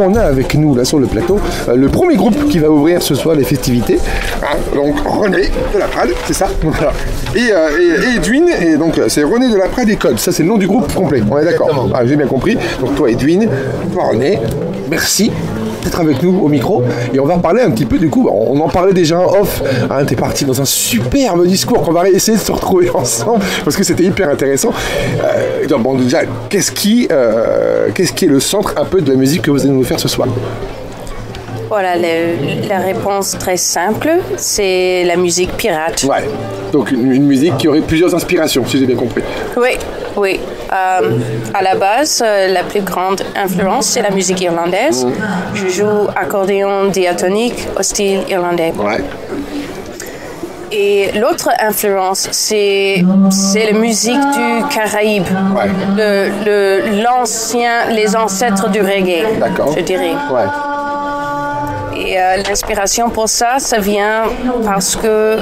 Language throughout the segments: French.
on a avec nous là sur le plateau le premier groupe qui va ouvrir ce soir les festivités. Donc René de la Prade, c'est ça. Voilà. Et Edwin, et donc c'est René de la Prade et Code. Ça c'est le nom du groupe complet. On est d'accord. Ah, j'ai bien compris. Donc toi Edwin, toi René, merci d'être avec nous au micro et on va parler un petit peu du coup, on en parlait déjà en off, hein, t'es parti dans un superbe discours qu'on va essayer de se retrouver ensemble parce que c'était hyper intéressant. Bon déjà, qu'est-ce qui est le centre un peu de la musique que vous allez nous faire ce soir? Voilà, la réponse très simple, c'est la musique pirate. Ouais, donc une musique qui aurait plusieurs inspirations, si j'ai bien compris. Oui. À la base, la plus grande influence, c'est la musique irlandaise. Je joue accordéon diatonique au style irlandais. Ouais. Et l'autre influence, c'est la musique du Caraïbe. Ouais. Les ancêtres du reggae, d'accord, je dirais. Ouais. Et l'inspiration pour ça vient parce que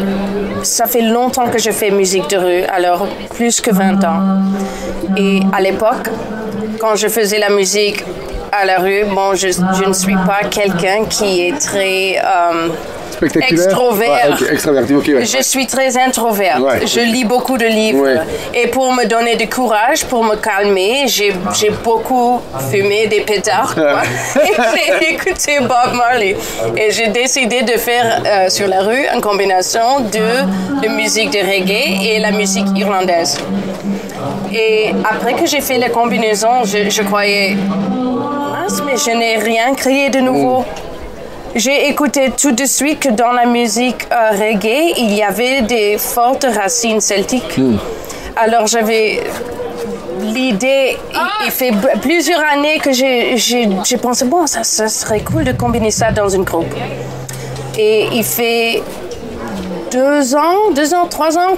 ça fait longtemps que je fais musique de rue, alors plus que 20 ans. Et à l'époque, quand je faisais la musique à la rue, bon, je ne suis pas quelqu'un qui est très extrovert. Ouais, extraverti, okay, ouais. Je suis très introvert. Ouais. Je lis beaucoup de livres. Ouais. Et pour me donner du courage, pour me calmer, j'ai beaucoup fumé des pétards. Et j'ai écouté Bob Marley. Et j'ai décidé de faire sur la rue une combinaison de musique de reggae et la musique irlandaise. Et après que j'ai fait la combinaison, je croyais, mais je n'ai rien créé de nouveau. J'ai écouté tout de suite que dans la musique reggae, il y avait des fortes racines celtiques. Alors j'avais l'idée, il fait plusieurs années que j'ai pensé, bon, ça serait cool de combiner ça dans une groupe. Et il fait 2 ans, 3 ans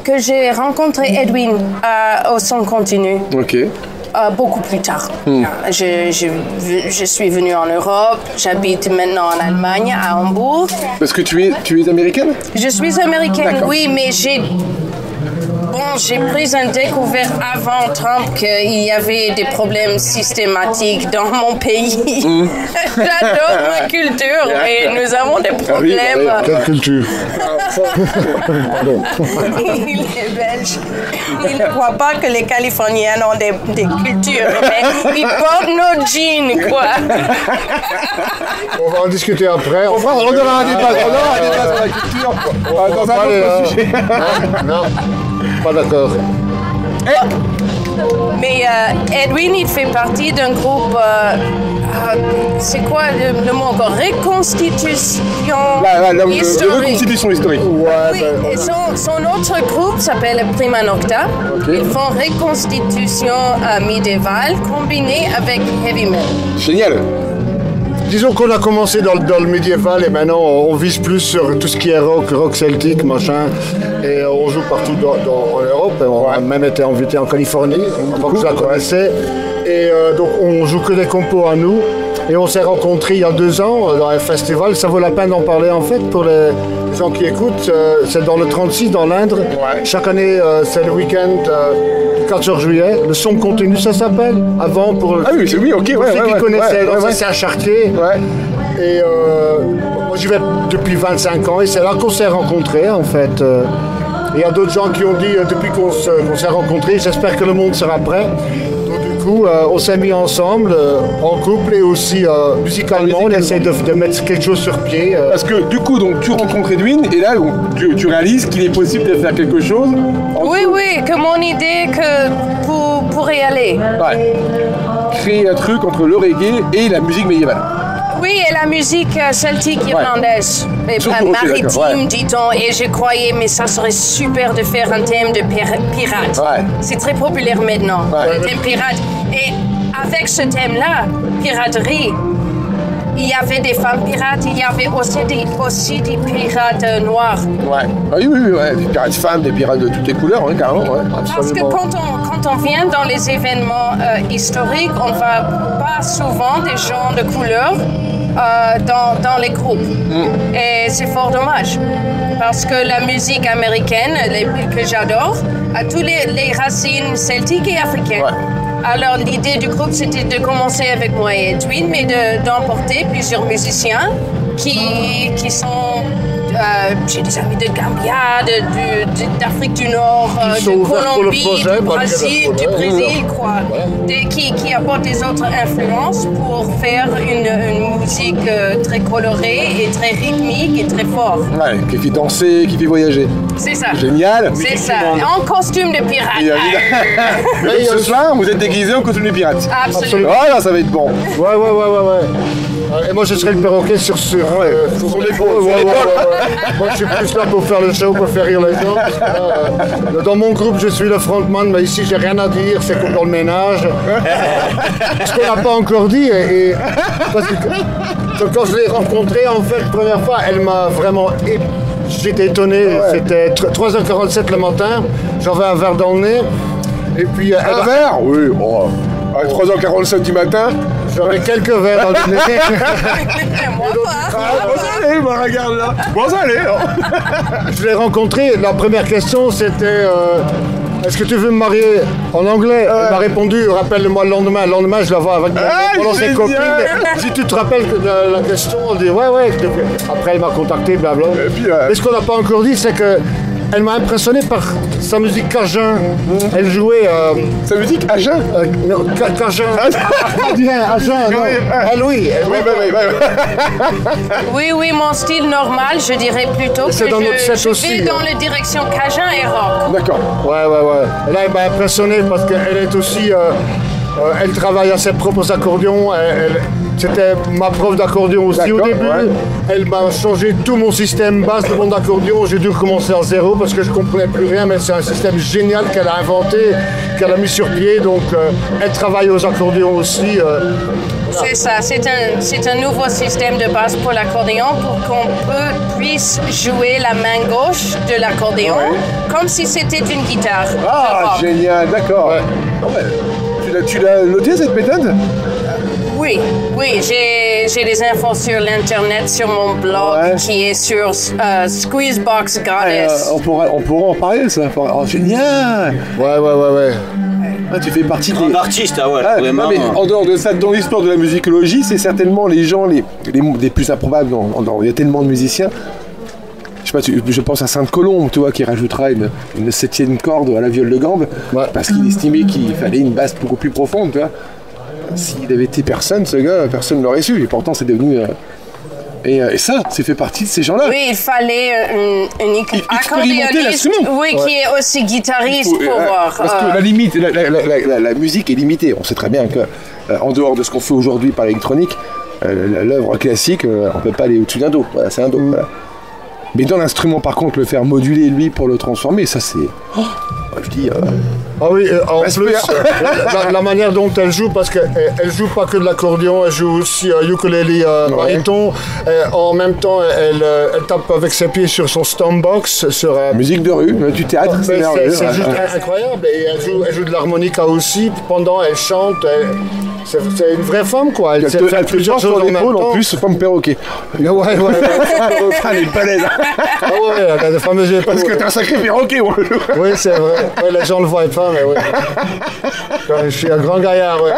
que j'ai rencontré Edwin au son continu. Ok. Beaucoup plus tard. Je suis venue en Europe, j'habite maintenant en Allemagne, à Hambourg. Parce que tu es américaine? Je suis américaine, d'accord. oui, mais j'ai pris un découvert avant Trump qu'il y avait des problèmes systématiques dans mon pays. J'adore ma culture et nous avons des problèmes. Quelle culture? Il est belge. Il ne croit pas que les Californiens ont des cultures, mais ils portent nos jeans, quoi. On va en discuter après. On aura un débat sur la culture dans un autre sujet. Non, pas d'accord. Mais Edwin, il fait partie d'un groupe, c'est quoi le mot encore? Reconstitution historique. Reconstitution historique. Oui, et son autre groupe s'appelle Prima Nocta. Okay. Ils font reconstitution médiévale combinée avec heavy metal. Génial. Disons qu'on a commencé dans le médiéval et maintenant on vise plus sur tout ce qui est rock celtique, machin. Et on joue partout en Europe. On a même été invité en Californie, avant que je la connaissais. Et donc on joue que des compos à nous. Et on s'est rencontrés il y a 2 ans dans un festival. Ça vaut la peine d'en parler en fait pour les gens qui écoutent. C'est dans le 36 dans l'Indre. Ouais. Chaque année c'est le week-end du 14 juillet. Le son continu ça s'appelle. Avant pour oui, ceux qui connaissaient. C'est à Chartier. Ouais. Et moi j'y vais depuis 25 ans et c'est là qu'on s'est rencontrés en fait. Il y a d'autres gens qui ont dit depuis qu'on s'est rencontrés, j'espère que le monde sera prêt. On s'est mis ensemble en couple et aussi musicalement on essaie de mettre quelque chose sur pied. Parce que du coup donc, tu rencontres Edwin et là tu réalises qu'il est possible de faire quelque chose. Oui, que mon idée que pour y aller. Ouais. Créer un truc entre le reggae et la musique médiévale. Oui, et la musique celtique irlandaise, maritime, dit-on. Et je croyais, mais ça serait super de faire un thème de pirate. Ouais. C'est très populaire maintenant, le thème pirate. Et avec ce thème-là, piraterie, il y avait des femmes pirates, il y avait aussi des pirates noirs. Ouais. Oui, des pirates femmes, des pirates de toutes les couleurs, carrément. Ouais, parce que quand on vient dans les événements historiques, on ne voit pas souvent des gens de couleur dans les groupes. Et c'est fort dommage. Parce que la musique américaine, que j'adore, a toutes les racines celtiques et africaines. Ouais. Alors, l'idée du groupe, c'était de commencer avec moi et Edwin, mais d'emporter plusieurs musiciens qui sont... j'ai des amis de Gambia, d'Afrique du Nord, de Colombie, du Brésil, quoi. Qui apportent des autres influences pour faire une musique très colorée et très rythmique et très forte. Ouais, qui fait danser, qui fait voyager. C'est ça. Génial. C'est ça. En costume de pirate. Et ce soir, vous êtes déguisé en costume de pirate. Absolument. Voilà, ça va être bon. Ouais. Et moi, je serai le perroquet sur l'épaule. Moi, je suis plus là pour faire le show, pour faire rire les gens. Dans mon groupe, je suis le frontman, mais ici, j'ai rien à dire, c'est comme dans le ménage. Ce qu'on n'a pas encore dit, parce que quand je l'ai rencontrée, en fait, la première fois, elle m'a vraiment... J'étais étonné, c'était 3h47 le matin, j'avais un verre dans le nez, et puis... Un verre? Oui, bon... À 3h47 du matin. J'avais quelques verres dans le nez. Moi pas. Bon, ça allait, regarde là. Bon, ça allait. Je l'ai rencontré, la première question c'était est-ce que tu veux me marier en anglais? Elle m'a répondu, rappelle-moi le lendemain. Le lendemain, je la vois avec mon ses copines. Si tu te rappelles de la question, on dit ouais. Après, elle m'a contacté, blablabla. Mais ce qu'on n'a pas encore dit, c'est que elle m'a impressionné par sa musique cajun. Elle jouait... Sa musique à jeun non, cajun. À jeun, non. Elle, oui. Oui, mon style normal, je dirais plutôt que C'est dans notre set aussi, vais dans la direction cajun et rock. D'accord. Ouais. Là, elle m'a impressionné parce qu'elle est aussi... elle travaille à ses propres accordéons. C'était ma prof d'accordéon aussi au début. Ouais. Elle m'a changé tout mon système basse de mon accordéon. J'ai dû recommencer à zéro parce que je ne comprenais plus rien. Mais c'est un système génial qu'elle a inventé, qu'elle a mis sur pied. Donc, elle travaille aux accordéons aussi. C'est ça, c'est un nouveau système de base pour l'accordéon pour qu'on puisse jouer la main gauche de l'accordéon comme si c'était une guitare. Ah, génial, d'accord. Ouais. Tu l'as noté cette méthode? Oui, j'ai des infos sur l'internet, sur mon blog qui est sur Squeezebox Goddess. On pourra en parler, ça. Oh, génial. Ouais. Ah, tu fais partie des artistes, vraiment. Non, mais en dehors de ça, dans l'histoire de la musicologie, c'est certainement les gens les plus improbables. Il y a tellement de musiciens. Je sais pas, je pense à Sainte-Colombe, tu vois, qui rajoutera une 7e corde à la viole de gambe, parce qu'il estimait qu'il fallait une basse beaucoup plus profonde, tu vois. S'il avait été personne, ce gars, personne ne l'aurait su. Et pourtant, c'est devenu... Et ça, c'est fait partie de ces gens-là. Oui, il fallait un accordéoniste qui est aussi guitariste pour voir. Parce que la limite, la musique est limitée. On sait très bien qu'en dehors de ce qu'on fait aujourd'hui par l'électronique, l'œuvre classique, on ne peut pas aller au-dessus d'un do. Voilà, c'est un do. Voilà. Mais dans l'instrument, par contre, le faire moduler, lui, pour le transformer, ça, c'est... je dis... Ah oui, en plus, la manière dont elle joue, parce qu'elle joue pas que de l'accordéon, elle joue aussi ukulélé baryton. En même temps, elle tape avec ses pieds sur son stompbox. Musique de rue, du théâtre, c'est merveilleux. C'est juste incroyable. Et elle joue de l'harmonica aussi. Pendant, elle chante. C'est une vraie femme, quoi. Elle fait plusieurs choses sur l'épaule, en plus, femme perroquet. Ouais. Elle est balèze. Ah ouais, la fameuse épaule. Parce que t'es un sacré perroquet, moi. Oui, c'est vrai. Ouais, les gens le voient pas, mais oui. Je suis un grand gaillard, ouais.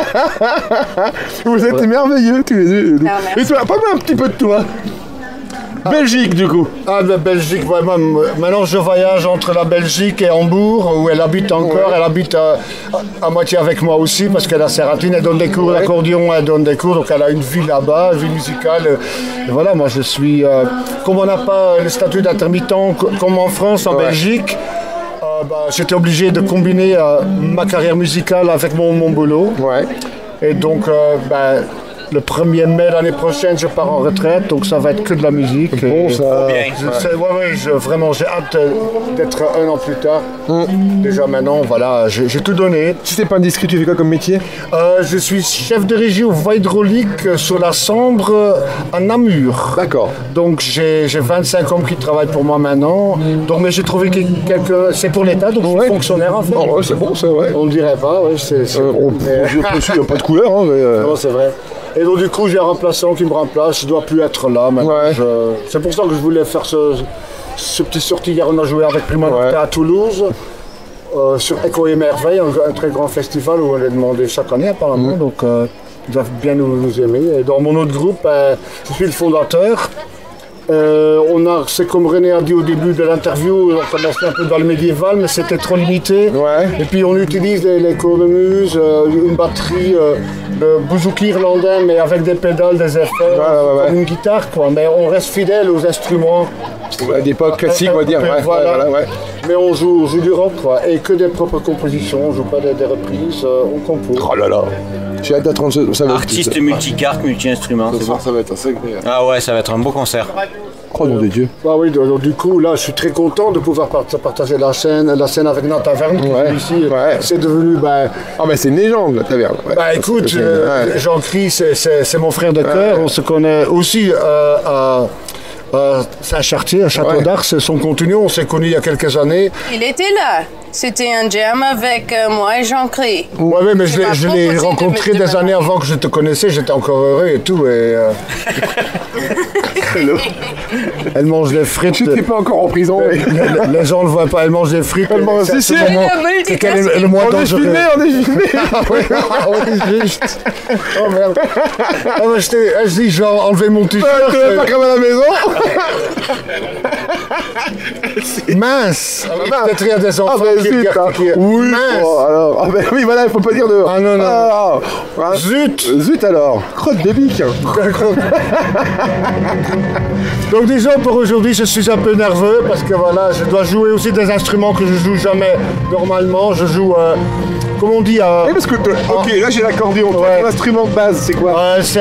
Vous êtes merveilleux, tous les deux. Et toi, parle-moi un petit peu de toi. Belgique, du coup. La Belgique, vraiment. Maintenant, je voyage entre la Belgique et Hambourg, où elle habite encore. Elle habite à moitié avec moi aussi, parce qu'elle a ses ratines. Elle donne des cours d'accordéon, elle donne des cours. Donc, elle a une vie là-bas, une vie musicale. Et voilà, moi, je suis... comme on n'a pas le statut d'intermittent, comme en France, en Belgique, j'étais obligé de combiner ma carrière musicale avec mon boulot. Ouais. Et donc, le 1er mai l'année prochaine, je pars en retraite, donc ça va être que de la musique. Bon, ça... Vraiment, j'ai hâte d'être un an plus tard. Déjà maintenant, voilà, j'ai tout donné. Si c'est pas indiscret, tu fais quoi comme métier? Je suis chef de régie au voie hydraulique sur la Sambre à Namur. D'accord. Donc j'ai 25 hommes qui travaillent pour moi maintenant. Donc, mais j'ai trouvé quelques... C'est pour l'État, donc je suis fonctionnaire en fait. Oh, c'est bon, ça, ouais. On le dirait pas, ouais. Il n'y a pas de couleur, hein, mais... Non, c'est vrai. Et donc du coup j'ai un remplaçant qui me remplace, je ne dois plus être là maintenant. Ouais. C'est pour ça que je voulais faire ce petit sortie. Hier on a joué avec Prima à Toulouse. sur Echo et Merveille, un très grand festival où on est demandé chaque année apparemment, donc ils doivent bien nous aimer. Et dans mon autre groupe, je suis le fondateur. C'est comme René a dit au début de l'interview, on commençait un peu dans le médiéval, mais c'était trop limité. Ouais. Et puis on utilise les cornemuses, une batterie, le bouzouki irlandais, mais avec des pédales, des effets, comme une guitare, quoi. Mais on reste fidèle aux instruments. D'époque classique, on va dire. Voilà. Mais on joue du rock, quoi. Et que des propres compositions, on joue pas des reprises, on compose. Oh là là. J'ai hâte d'attendre ça. Artiste multicarte, multi-instrument. Ça va être assez agréable. Ah ouais, ça va être un beau concert. Oh nom de Dieu. Ah oui, donc, du coup, là, je suis très content de pouvoir partager la scène avec notre taverne. Ici, c'est devenu... Ah mais c'est une légende, la taverne. Écoute, Jean-Cri, c'est mon frère de cœur. On se connaît aussi à Saint-Chartier, à Château d'Ars, son contenu. On s'est connus il y a quelques années. Il était là. C'était un jam avec moi et Jean-Cri. Oui, mais je l'ai rencontré des années avant que je te connaissais. J'étais encore heureux et tout. Elle mange des frites. Tu n'es pas encore en prison. Les gens ne le voient pas. Elle mange des frites. Elle mange des frites. C'est le moins dangereux. On est filmé. On est juste. Oh merde. Je dis, je vais enlever mon t-shirt. Tu n'es pas comme à la maison. Mince. Peut-être il y a des enfants qui oui. Mince. Alors, oui, voilà, il faut pas dire de. Ah non. Zut alors. Crotte de bique. Donc disons pour aujourd'hui, je suis un peu nerveux parce que voilà, je dois jouer aussi des instruments que je joue jamais normalement. Je joue, comment on dit parce que ok, là j'ai l'accordéon. L'instrument de base, c'est quoi? C'est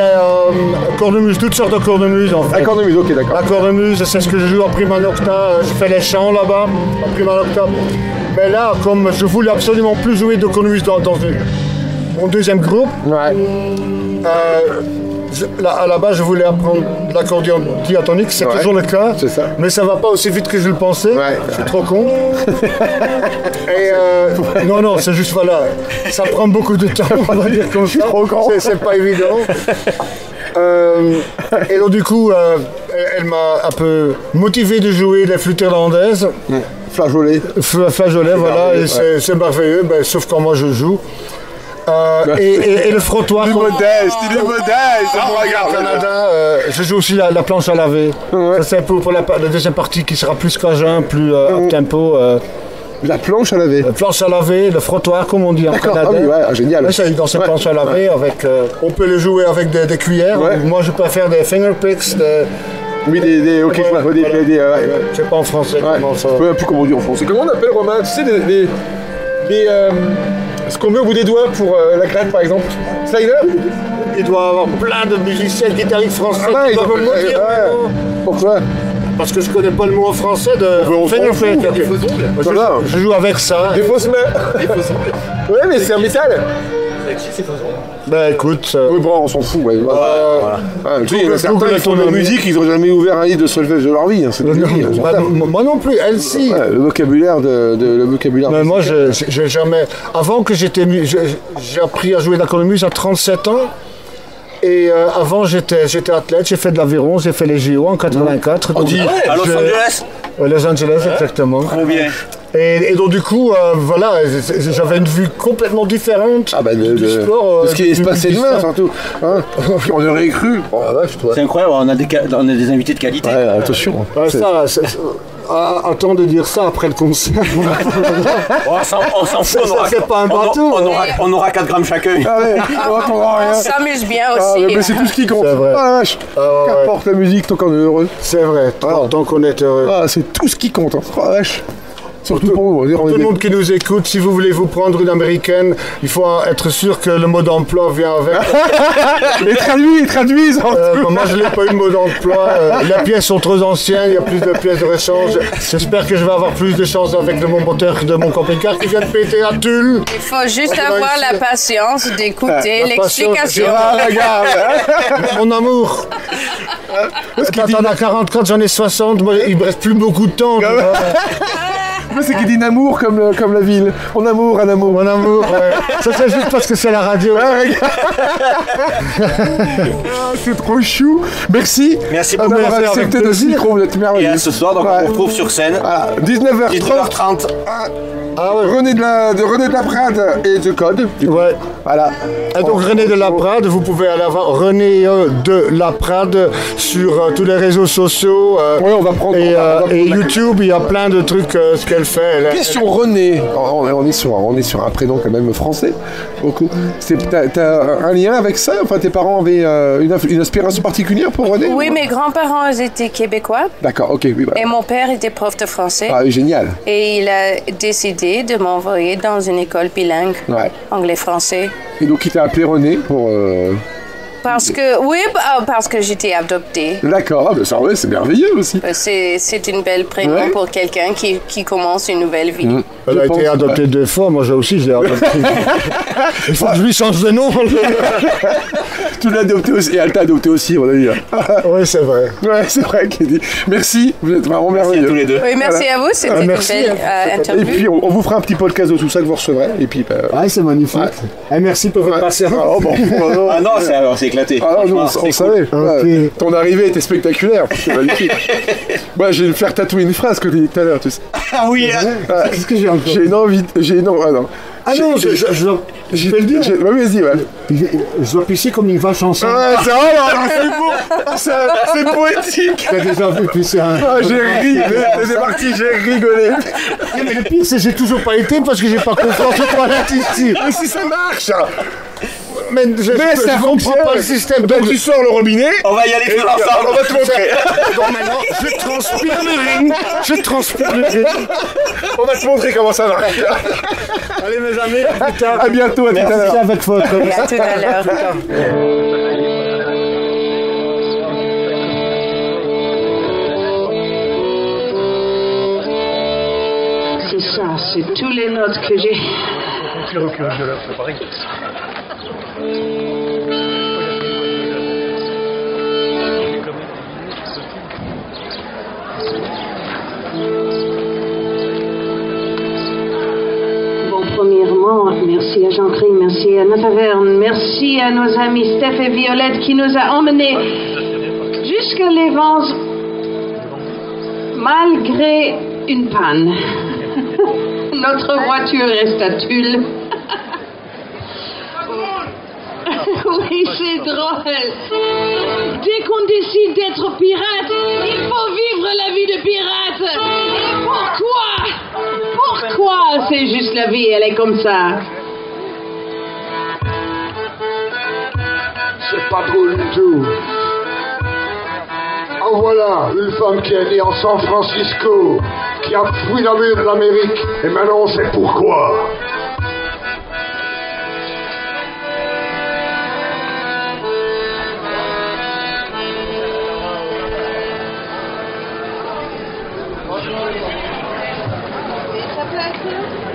cornemuse, toutes sortes de cornemuses en fait. La cornemuse, ok, d'accord. La cornemuse, c'est ce que je joue en prima nocta. Je fais les chants là-bas en prima nocta. Mais là, comme je voulais absolument plus jouer de cornemuse dans mon deuxième groupe. À la base, je voulais apprendre l'accordéon diatonique, c'est toujours le cas, mais ça va pas aussi vite que je le pensais. Je suis trop con. Et non, c'est juste voilà, ça prend beaucoup de temps, on va dire comme ça. C'est pas évident. Et donc du coup, elle m'a un peu motivé de jouer les flûtes irlandaises. Flageolet, voilà, et c'est merveilleux, sauf quand moi je joue. Et le frottoir. Il est modeste. Au Canada, je joue aussi la planche à laver. Ça, c'est pour la deuxième partie qui sera plus cajun, plus up tempo. La planche à laver. La planche à laver, le frottoir, comme on dit en Canada. Génial. Ça, dans ces planches à laver, on peut les jouer avec des cuillères. Moi, je préfère des fingerpicks. Oui, je sais pas en français comment ça. Je sais plus comment on dit en français. Comment on appelle, Romain? Tu sais, ce qu'on met au bout des doigts pour la gratte, par exemple. Slider? Il doit y avoir plein de musiciens guitaristes français qui doivent me le dire. Pourquoi? Parce que je connais pas le mot en français de fingerpicks. Je joue avec ça. Des fausses mains. Ouais, mais c'est un métal. Écoute. Oui, bon, on s'en fout. Voilà. Certains font de la musique, ils n'ont jamais ouvert un livre de solfège de leur vie. Moi non plus, elle si. Le vocabulaire Mais moi, j'ai jamais. Avant que j'ai appris à jouer de la cornemuse à 37 ans. Et avant, j'étais athlète, j'ai fait de l'aviron, j'ai fait les JO en 84. On dit à Los Angeles? Los Angeles, exactement. Trop bien. Et donc du coup, voilà, j'avais une vue complètement différente du sport. De ce qui allait se passer demain, surtout. On aurait cru. C'est incroyable, on a des invités de qualité. Attention. Attends de dire ça après le concert. On s'en fout, c'est pas un bateau. On aura 4 grammes chacun. On s'amuse bien aussi. Mais c'est tout ce qui compte. C'est vrai. Ah la vache. Qu'importe la musique tant qu'on est heureux. C'est vrai, tant qu'on est heureux. C'est tout ce qui compte. Oh la vache. Surtout pour nous. Tout le monde qui nous écoute, si vous voulez vous prendre une américaine, il faut être sûr que le mot d'emploi vient avec. Ils traduisent. Moi, je n'ai pas eu de mot d'emploi. Les pièces sont trop anciennes, il y a plus de pièces de rechange. J'espère que je vais avoir plus de chance avec mon moteur de mon camping-car qui vient de péter à Tulle. Il faut juste avoir la patience d'écouter l'explication. Regarde, mon amour. Quand on a 44, j'en ai 60, il ne me reste plus beaucoup de temps. Mais c'est qu'il dit Namur comme la ville. En amour, un amour. Mon amour, ouais. Ça c'est juste parce que c'est la radio. C'est trop chou. Merci. Merci beaucoup. d'avoir accepté notre micro. Vous êtes Et merveilleux. à ce soir, donc on vous retrouve sur scène. Voilà, 19h30. 19h30. René de la Prade et The Code. Ouais. Voilà. Et donc René de la Prade, vous pouvez aller voir René de la Prade sur tous les réseaux sociaux. Oui, on va prendre. Et, on va prendre et la- YouTube, il y a plein de trucs ce qu'elle fait. Question René. On est sur un prénom quand même français. Beaucoup. T'as un lien avec ça? Enfin, tes parents avaient une inspiration particulière pour René? Oui, mes grands-parents étaient québécois D'accord, ok, oui. Bah. et mon père était prof de français. Ah, génial. Et il a décidé de m'envoyer dans une école bilingue, Ouais. anglais-français. Et donc, il t'a appelé René pour. Parce que j'étais adoptée. D'accord, ah, bah, ça, ouais, c'est merveilleux aussi. C'est une belle prénom Ouais. pour quelqu'un qui commence une nouvelle vie. Elle a été adoptée 2 fois, moi aussi je l'ai adoptée. Il faut que je lui change de nom. Tu l'as adopté aussi, et elle t'a adopté aussi, on a dit. Oui, c'est vrai. Ouais, c'est vrai, Kelly. Merci, vous êtes vraiment Merci à merveilleux. tous les deux. Oui, merci à vous. C'était une merci. belle Et interview. puis, on vous fera un petit podcast de tout ça que vous recevrez. Et puis, bah, Ouais, c'est magnifique. Et merci pour votre patience. oh, bon, bon, Ah non, c'est éclaté. Ah non, nous, on Franchement, savait. Ok. Ouais, ton arrivée était spectaculaire. C'était magnifique. Moi, je vais me faire tatouer une phrase que tu as dit tout à l'heure. Tu sais. Ah oui, Qu'est-ce que j'ai encore? J'ai une envie. Ah non. Ah non, je peux le dire. Ouais, vas-y, ouais. Je dois pisser comme une vache enceinte. Ouais, c'est vrai, c'est beau. C'est poétique. T'as déjà vu pisser un... Ah, j'ai ri. C'est parti, j'ai rigolé. Mais le pire, c'est que j'ai toujours pas été parce que j'ai pas confiance en toilette ici. Mais si ça marche. Mais ça comprend pas le système. Donc, tu sors le robinet. on va y aller tous On ensemble. va te montrer. Donc maintenant, je transpire le ring. Je transpire le ring. On va te montrer comment ça marche. Allez mes amis, à plus tard. À bientôt, à tout à l'heure. Merci avec votre... À tout à l'heure. C'est ça, c'est tous les notes que j'ai. Bon, premièrement, merci à Jean-Cry, merci à notre taverne, merci à nos amis Steph et Violette qui nous a emmenés jusqu'à les vents malgré une panne. Notre voiture reste à Tulle. Oui, c'est drôle. Dès qu'on décide d'être pirate, il faut vivre la vie de pirate. Et pourquoi c'est juste la vie, elle est comme ça. C'est pas drôle du tout. En voilà, une femme qui est née en San Francisco, qui a fui la mur de l'Amérique, et maintenant on sait pourquoi.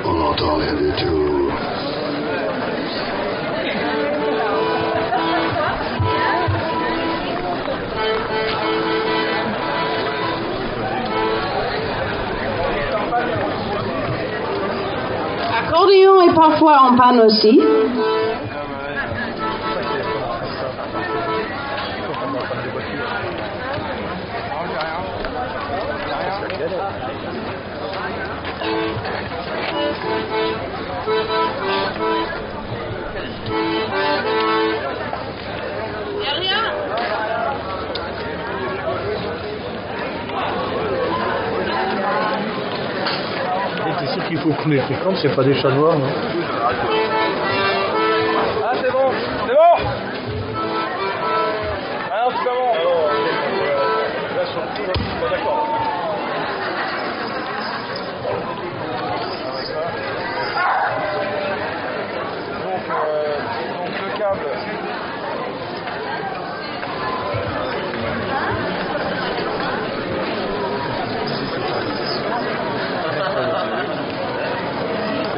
On n'entend rien du tout. Accordéon est parfois en panne aussi. C'est ici qu'il faut qu'on les fréquente, c'est pas des chats noirs, non? Ah, c'est bon, c'est bon. Ah non, c'est pas bon. Là, surtout, là, je suis pas d'accord. Donc le câble.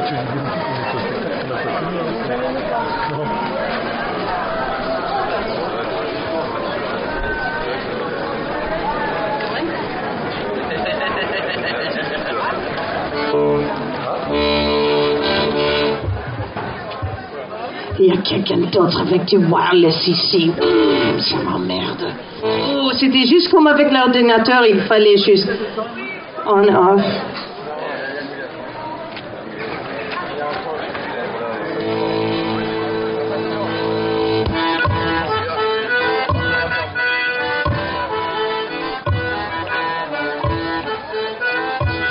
Tu as dit qu'on était au spectacle, on a pas quelqu'un d'autre avec du wireless ici. Ça m'emmerde. Oh, c'était juste comme avec l'ordinateur, il fallait juste on-off.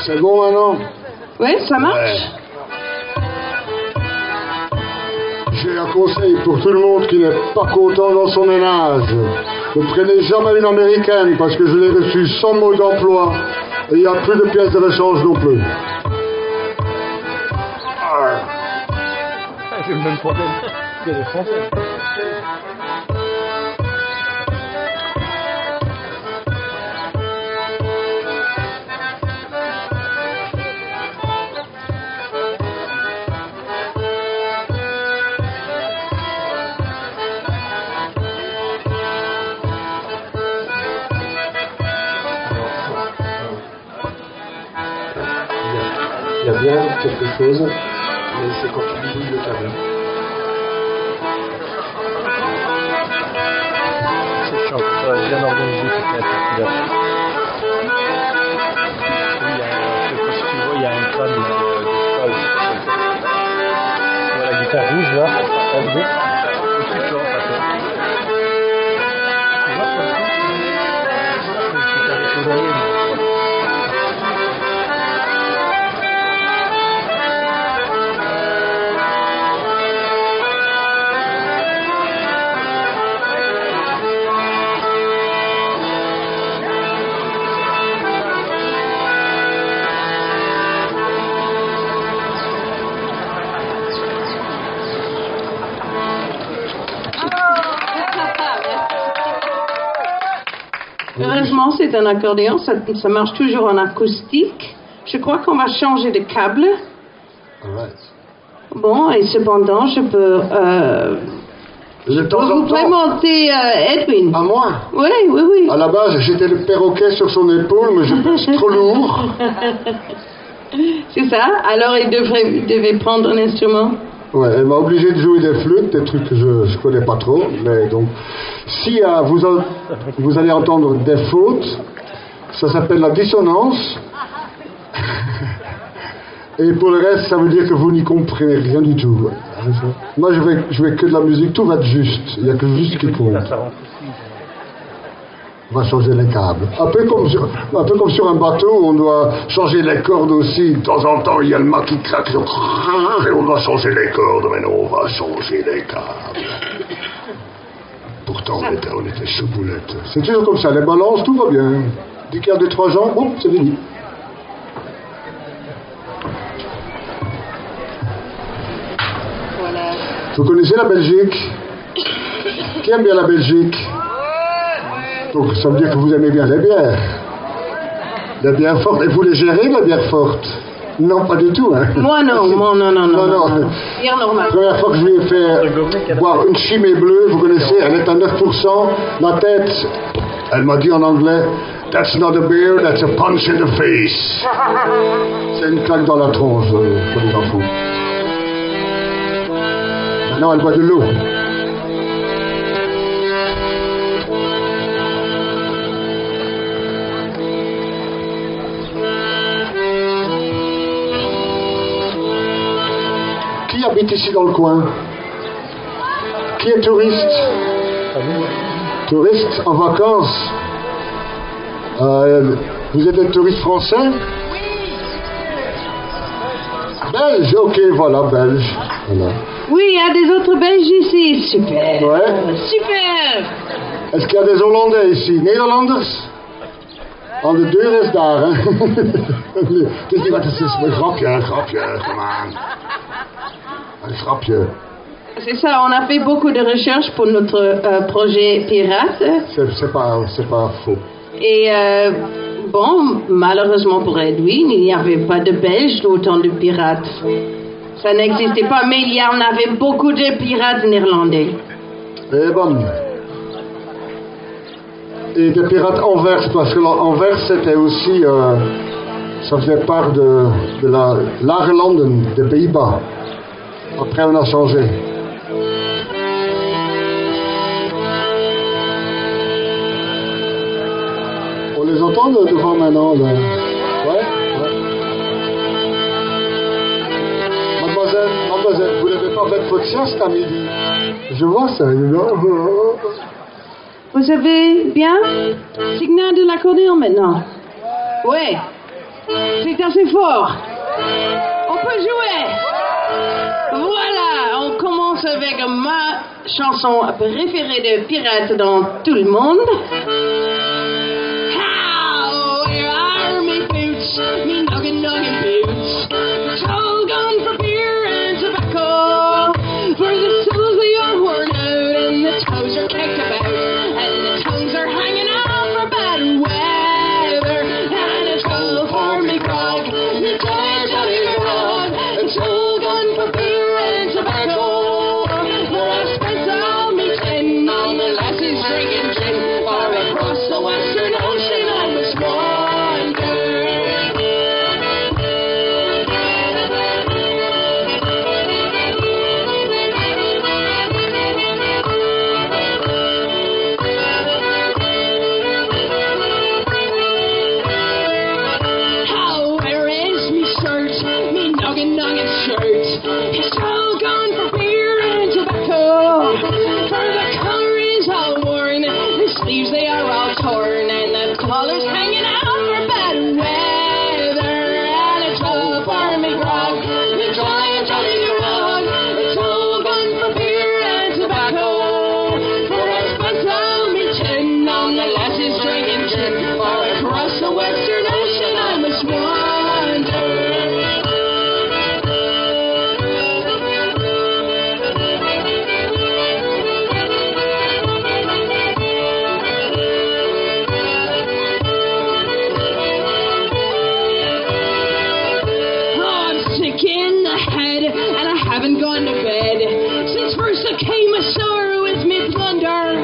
C'est bon maintenant? Oui, ça marche? J'ai un conseil pour tout le monde qui n'est pas content dans son ménage. Ne prenez jamais une américaine parce que je l'ai reçue sans mot d'emploi et il n'y a plus de pièces de rechange non plus. J'ai le même problème. Il y a des Français. Il y a bien quelque chose, mais c'est quand tu bidouilles le câble. C'est chiant, ça va bien organisé toute la partie là. Oui, si tu vois, il y a un crâne de cheval. Tu vois la guitare rouge là, elle est au-dessus de toi, en fait. Tu vois, ça c'est carré au derrière. Heureusement, c'est un accordéon, ça marche toujours en acoustique. Je crois qu'on va changer de câble. Bon, et cependant, je peux... De temps en vous pouvez temps. monter Edwin. À moi? Oui, oui, oui. À la base, j'étais le perroquet sur son épaule, mais je pense trop lourd. C'est ça. Alors, il devait prendre un instrument. Ouais, elle m'a obligé de jouer des flûtes, des trucs que je connais pas trop. Mais donc, si vous allez entendre des fautes, ça s'appelle la dissonance. Et pour le reste, ça veut dire que vous n'y comprenez rien du tout. Moi, je vais que de la musique, tout va être juste. Il n'y a que juste qui compte. On va changer les câbles. Un peu comme sur un bateau, on doit changer les cordes aussi. De temps en temps, il y a le mât qui craque. Et on doit changer les cordes. Mais non, on va changer les câbles. Pourtant, on était sous boulette. C'est toujours comme ça. Les balances, tout va bien. Dès qu'il y a 2-3 gens, bon, c'est fini. Voilà. Vous connaissez la Belgique? Qui aime bien la Belgique? Donc ça veut dire que vous aimez bien les bières. Les bières fortes. Et vous les gérez, les bières fortes? Non, pas du tout. Hein. Moi, non. Non. Bière normale. La première fois que je lui ai fait boire une Chimay bleue, vous connaissez, elle est à 9%. La tête, elle m'a dit en anglais, "That's not a beer, that's a punch in the face." C'est une claque dans la tronche, pour les enfants. Maintenant, elle boit de l'eau. Qui habite ici dans le coin? Qui est touriste? Touriste en vacances? Vous êtes un touriste français? Oui. Belge, ok, voilà, belge. Voilà. Oui, il y a des autres Belges ici. Super. Ouais. Super. Est-ce qu'il y a des Hollandais ici? Nederlanders? Al de deur is daar, hè? Het is niet wat het is, maar grapje, kom aan. Een grapje. C'est ça, on a fait beaucoup de recherches pour notre projet pirate. C'est pas faux. Et bon, malheureusement pour Edwin, il n'y avait pas de Belges autant de pirates. Ça n'existait pas, mais il y en avait beaucoup de pirates néerlandais. Et bon. Et des pirates Anvers, parce que Anvers c'était aussi, ça faisait part de l'Arlanden, des Pays-Bas. Après on a changé. monde devant maintenant, là. Ouais. Mademoiselle, vous n'avez pas fait votre sieste à midi. Je vois ça. Vous savez bien? Signal de l'accordéon maintenant. Ouais. C'est assez fort. On peut jouer. Voilà, on commence avec ma chanson préférée de Pirates dans tout le monde. How, where are me boots, me noggin boots, all gone for beer and tobacco, for the soles they are worn out and the toes are kicked about, and the tongues are hanging out for bad weather, and it's all for me grog, the jolly grog, it's all gone for beer and tobacco, for I spent all me tin on the lasses drinking gin, far across the western ocean I must wander. How, where is me shirt, me noggin shirt? It's all gone for beer and tobacco. For the collar is all worn, the sleeves they are all torn, and the collar's hanging out for bad weather. And it's all for me grog, the jolly grog. It's all gone for beer and tobacco. For I spent all me tin on the lasses drinking gin, far across the western ocean I must wander. Oh, I'm sick in the head, and I haven't gone to bed since first I came ashore with me plunder.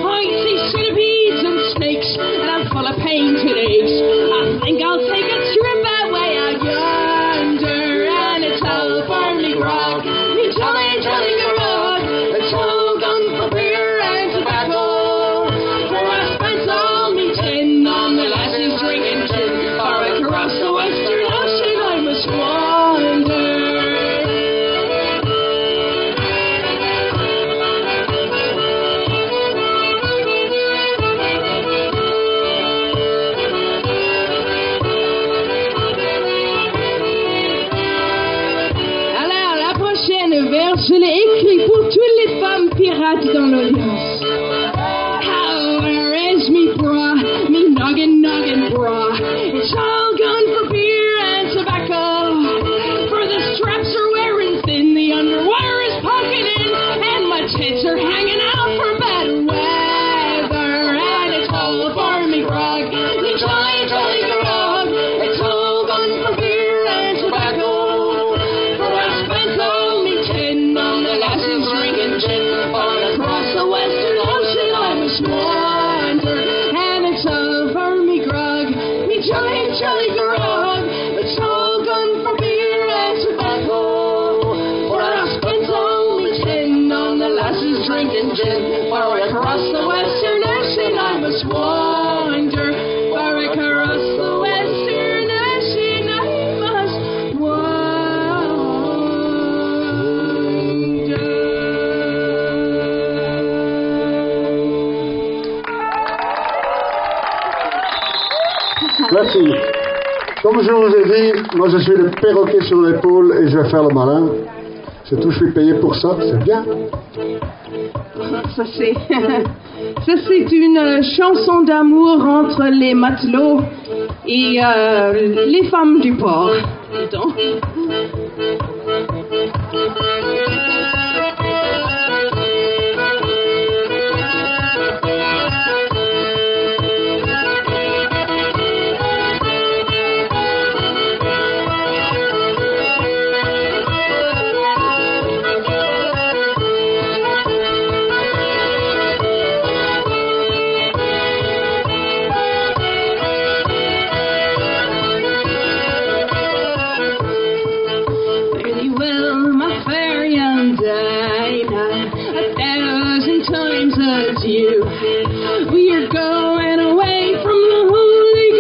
I see centipedes and snakes, and I'm full of pains and aches. I think I'll take a trip that way out yonder, and it's all for me grog, me jolly grog. It's all gone for beer and tobacco, for I spent all me tin on the lasses drinking gin, far across the western ocean I must wander. Alors, la prochaine vers, je l'ai écrit pour toutes les femmes pirates dans l'audience. How, where is me bra, me noggin bra? It's all gone for beer and tobacco. For the straps are wearing thin, the underwire is pocketed, and my tits are hanging out for bad weather. And it's all for me grog, the jolly grog. It's all gone for beer and tobacco. For I spent all me tin on the lasses drinking gin, far across the western ocean I must wander. And it's all for me grog, me jolly grog. It's all gone for beer and tobacco. For I spent all me tin on the lasses drinking gin, far across the western ocean I must wander. Far across the western ocean I must wander. Merci. Comme je vous ai dit, moi je suis le perroquet sur l'épaule et je vais faire le malin. C'est tout, je suis payé pour ça, c'est bien. Ça c'est une chanson d'amour entre les matelots et les femmes du port. Disons. You. We are going away from the Holy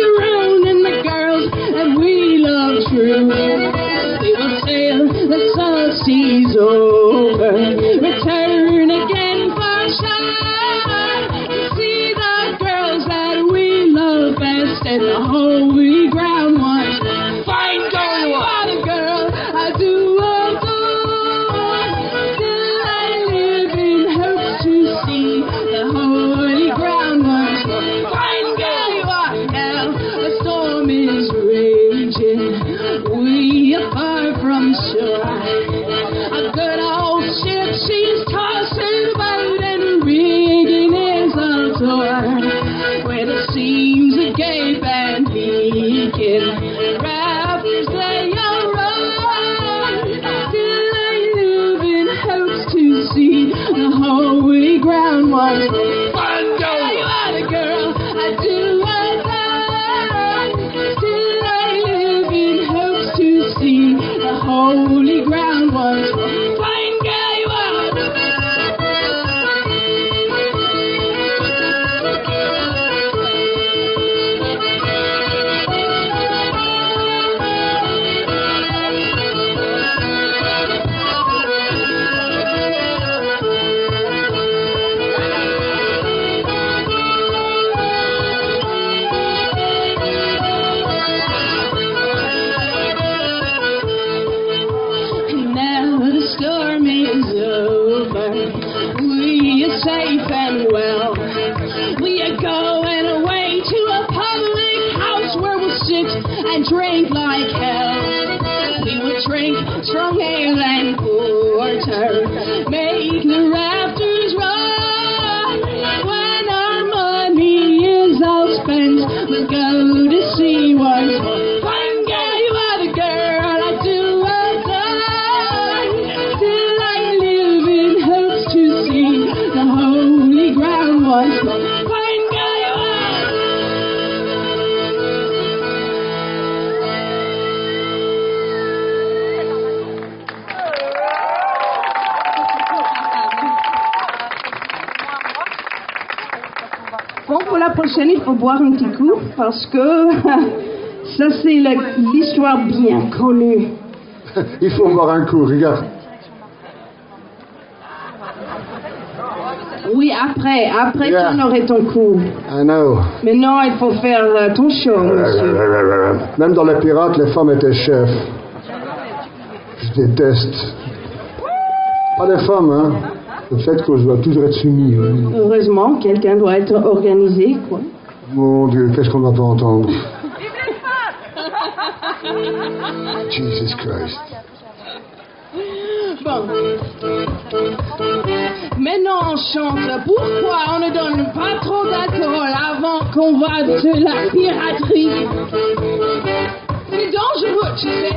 once more. Fun girl, you are the girl I do or die. Still I live in hopes to see the holy ground once more. Fine girl, you are. Now the storm is over. We are safe and well. We are going away to a public house where we'll sit and drink like hell. We will drink strong ale and porter, make the rafters rock. When our money is all spent, we'll go to see once more. Fine girl, you are the girl I do or die. Still I live in hopes to see the holy ground once more. Fine girl, you are. Bon, pour la prochaine, il faut boire un petit coup parce que ça, c'est l'histoire bien connue. Il faut boire un coup, regarde. Oui, après Yeah. tu en aurais ton coup. I know. Mais non, il faut faire ton show, monsieur. Même dans les pirates, les femmes étaient chefs. Je déteste. Pas les femmes, hein. Le fait que je dois toujours être soumis. Heureusement, quelqu'un doit être organisé, quoi. Mon Dieu, qu'est-ce qu'on va pas entendre. Jesus Christ. Bon. Maintenant, on chante. Pourquoi on ne donne pas trop d'alcool avant qu'on voit de la piraterie? C'est dangereux, tu sais.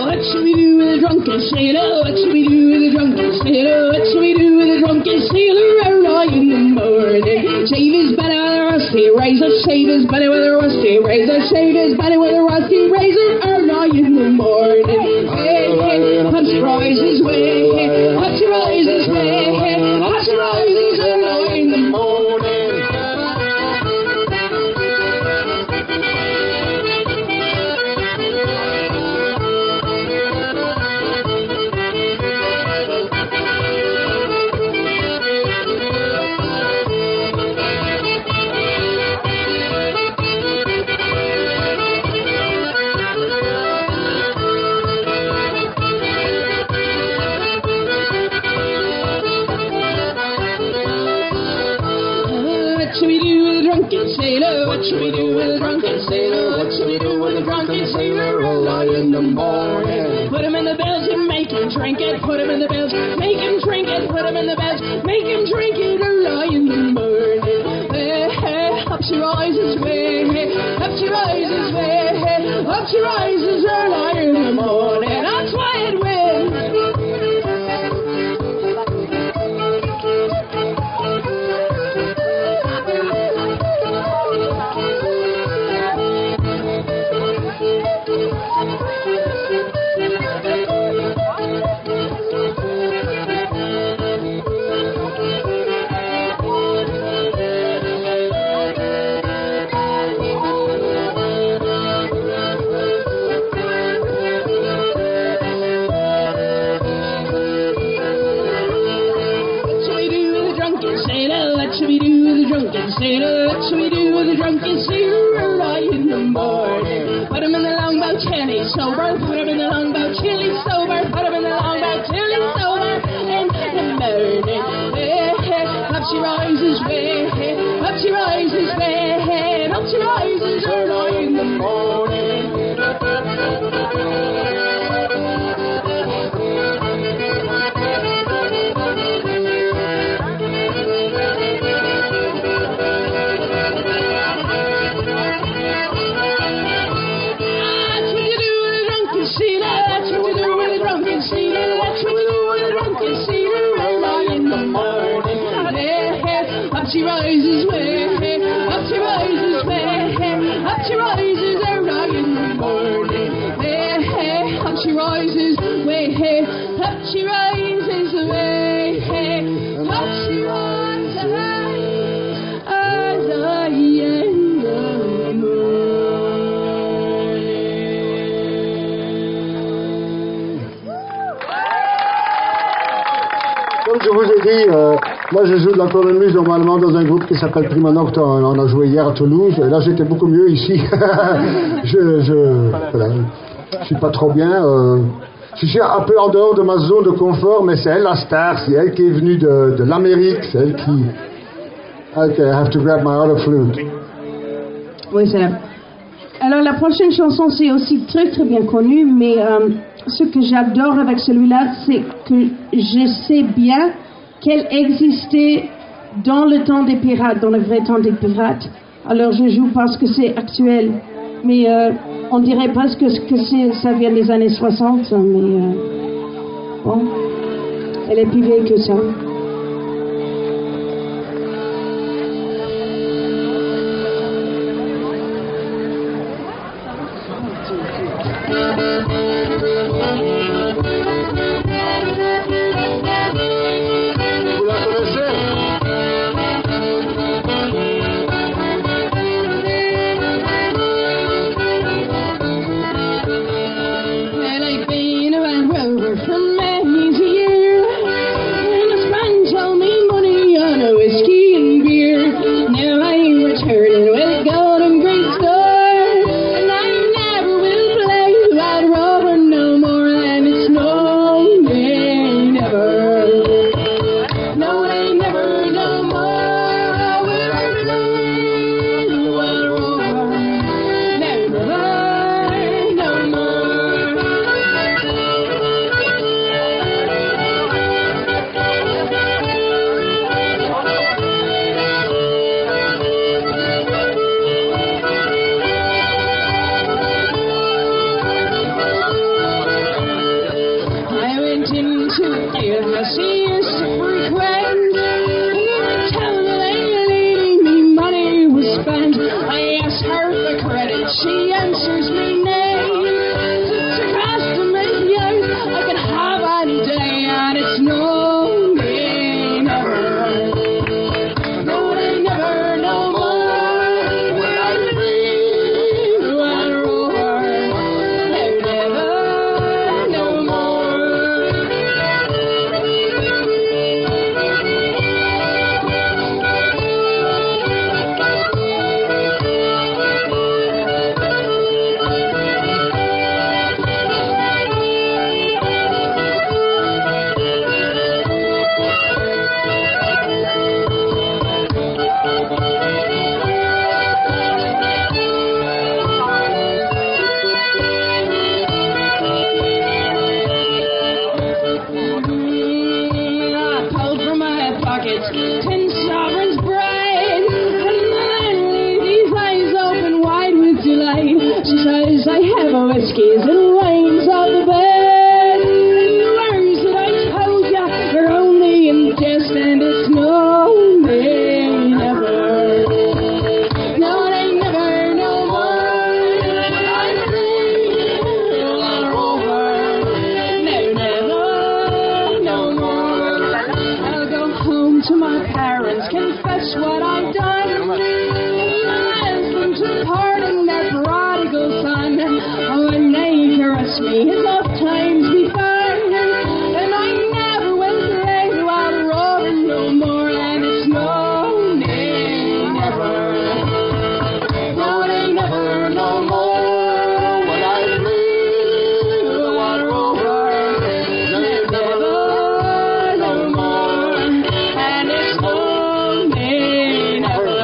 What should we do with a drunken sailor? What should we do with a drunken sailor? What should we do with a drunken sailor early in the morning? Shave his belly with a rusty razor. Shave his belly with a rusty razor. Shave his belly with a rusty razor early in the morning. Hey, hey, Hutch rises way. Hutch rises way. Hutch rises early in the morning. What should we do with a drunken sailor? What should we do with a drunken sailor? What should we do with a drunken sailor early in the morning? Put him in the Belgian, make him drink it. Put him in the Belgian, make him drink it. Put him in the Belgian, make him drink it early in the morning. Hey, hey, up she rises way, up she rises way, up she rises early in the morning. That's why it wins. What should we do with a drunken sailor? What should we do with a drunken sailor early in the morning? Put him in the longboat till he's sober. Put him in the longboat till he's sober. Put him in the longboat till he's sober. In the morning, hey, hey, up she rises way, up she rises way, up she rises early in the morning. That's what you do with a drunken sailor. That's what you do with a drunken sailor. That's what she rises, way, up she rises, way, up she rises early in the morning, way, up she rises, way, up she rises, way, up she rises as I am the Comme je vous ai dit, moi je joue de la cornemuse normalement dans un groupe qui s'appelle Prima Nocta. On a joué hier à Toulouse, et là j'étais beaucoup mieux ici. Voilà, je suis pas trop bien. Je suis un peu en dehors de ma zone de confort, mais c'est elle la star, c'est elle qui est venue de l'Amérique, c'est elle qui... Okay, I have to grab my other flute. Oui, c'est là. Alors, la prochaine chanson, c'est aussi très très bien connu, mais ce que j'adore avec celui-là, c'est que je sais bien qu'elle existait dans le temps des pirates, dans le vrai temps des pirates. Alors, je joue parce que c'est actuel. Mais on dirait presque que ça vient des années 60, mais bon, elle est plus vieille que ça. Vous la connaissez? Well, I've been around Rover for many years, and his friend told me money on a whiskey and beer. Now I'm returning with golden great store, and I never will play without Rover no more. And it's no, they never, no, they never, no more will I play without Rover, never, no more. I went into the sea to frequent, and every time the lady me money was spent, I asked her for credit, she answers me nay. It's a custom and yours I can have any day, and it's no, they never, no, they never, no more will I be one Rover, no, never, no more. I pulled from my pockets 10 sovereigns bright, and the lady's eyes open wide with delight. She says, I have a whiskies and wines on the bed, and the words that I told ya are only in jest, and it's no, they never, no, they never, no more will I see one Rover, no, never, no more. I'll go home to my parents, confess what I've done, and ask them to pardon their prodigal son. Oh, and they caress me enough times before, and I never will play while Rover no more, and it's no, they never, no, they never, no more will I play while Rover, they never, no more, and it's no, they never,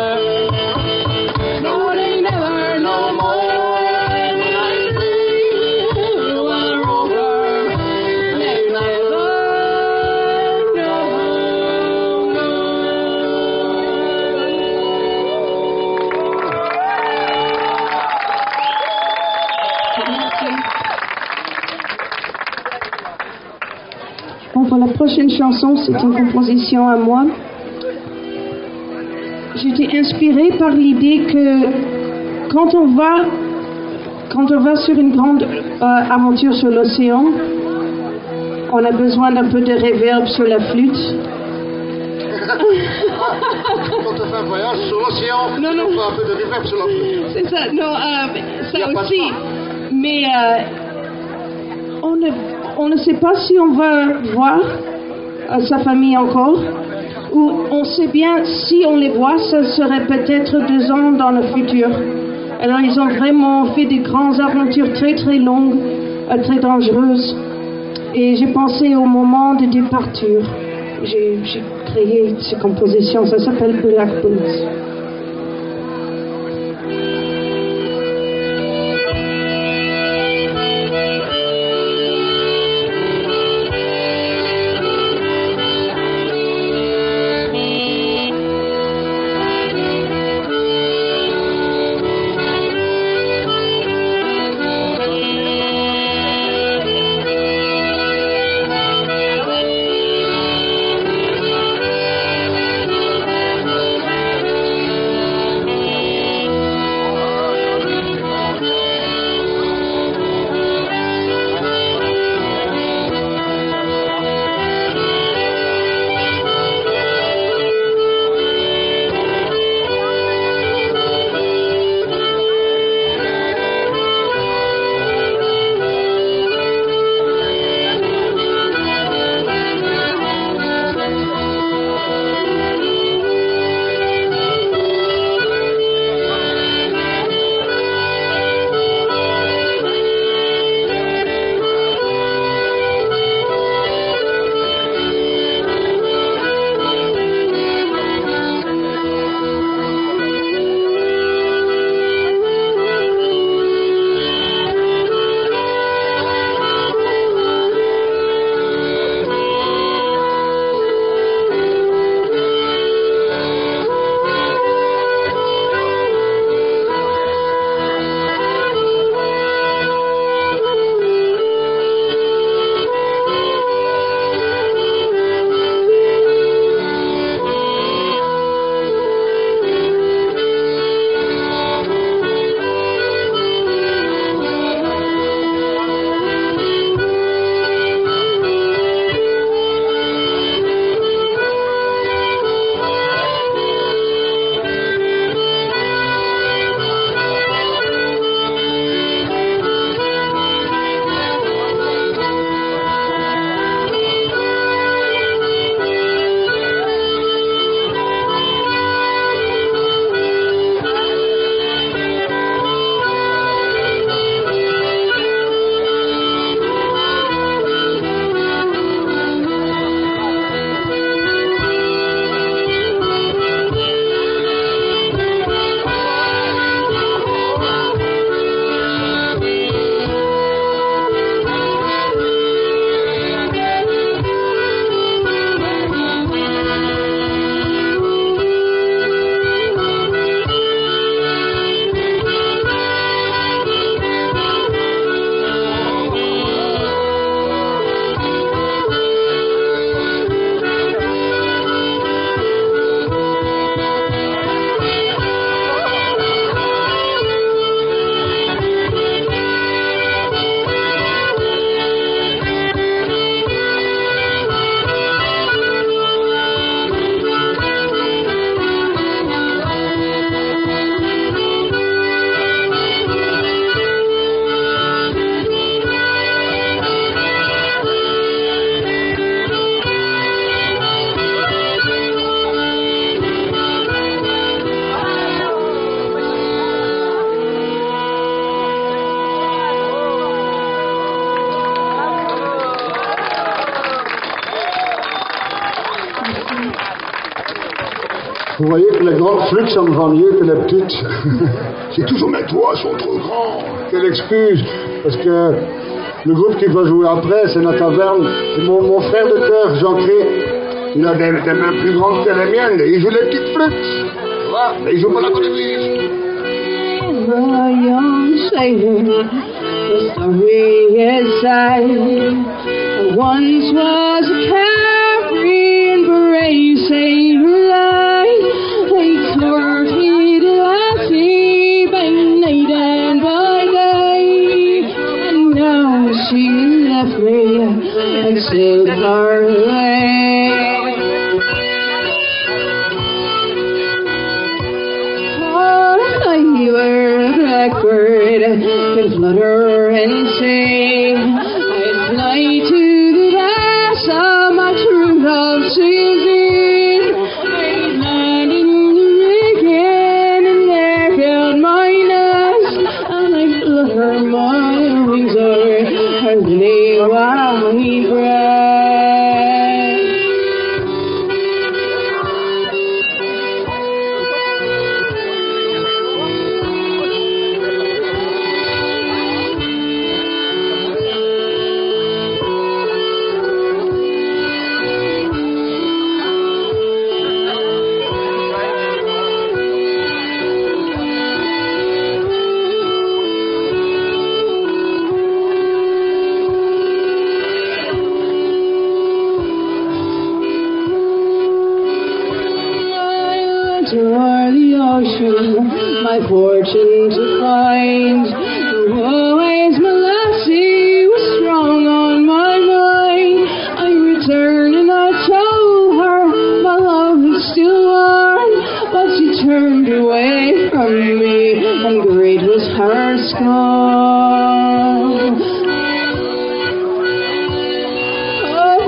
no, they never, no more will I play while Rover, they never, no more. Bon, pour la prochaine chanson, c'est une composition à moi. j'étais inspirée par l'idée que quand on va sur une grande aventure sur l'océan, on a besoin d'un peu de reverb sur la flûte. Quand on fait un voyage sur l'océan, Non, non. on fait un peu de reverb sur la flûte. C'est ça, non, Y a ça pas de aussi. temps. Mais on ne sait pas si on va voir sa famille encore. Ou on sait bien, si on les voit, ça serait peut-être 2 ans dans le futur. Alors ils ont vraiment fait des grandes aventures très très longues, très dangereuses. Et j'ai pensé au moment de départure. J'ai créé cette composition, ça s'appelle Black Boots. Vous voyez que les grandes flûtes, ça me va mieux que les petites. C'est toujours mes doigts sont trop grands. Quelle excuse, parce que le groupe qui va jouer après, c'est la taverne. Et mon frère de cœur, Jean-Cré, il a des mains plus grandes que les miennes. Il joue les petites flûtes. Tu vois, mais il joue pas la télévision. A young sailor, the story is I once was a carefree and brave sailor. I bird could flutter and sing, I'd fly to the vast of my true love singing. I'd land in the rigging and there build my nest, and I'd flutter my wings o'er her lily white breast. O'er the ocean, my fortune to find. Always my lassie was strong on my mind. I returned and I told her my love was still warm, but she turned away from me, and great was her scorn.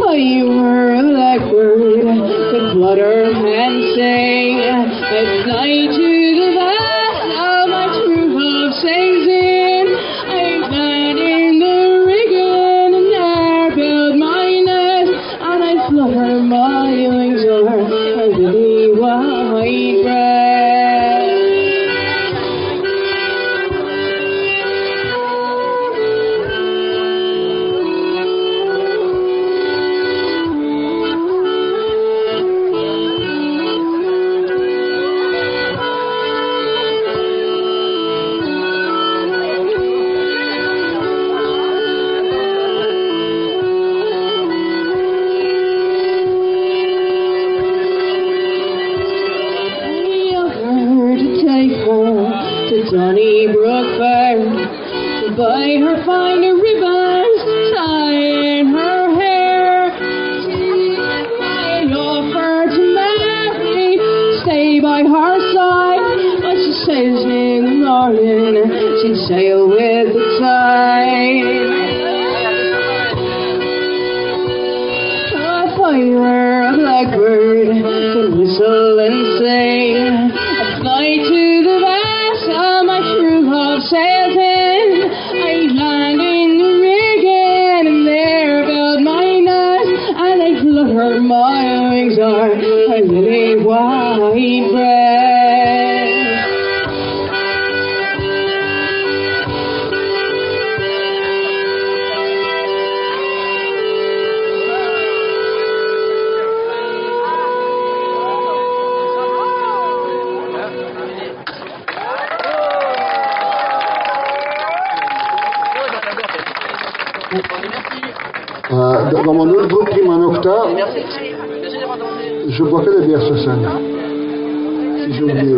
Oh, you were a blackbird, could flutter and sing, I'd fly to the vast of my true love singing. I'd land in the rigging and there build my nest, and I'd flutter my wings o'er her lily white breast. Donnybrook Fair to buy her fine ribbons to tie in her hair. I offer to marry, stay by her side, but she says in the morning she'd sail with the tide. If I were a blackbird, could whistle and sing, I'd fly to the vast of my true love sails in. I'd land in the rigging and there build my nest, and I'd flutter my wings o'er her lily white breast. Dans mon autre groupe qui m'en octa, je bois que des bières sur scène. Si j'ai oublié.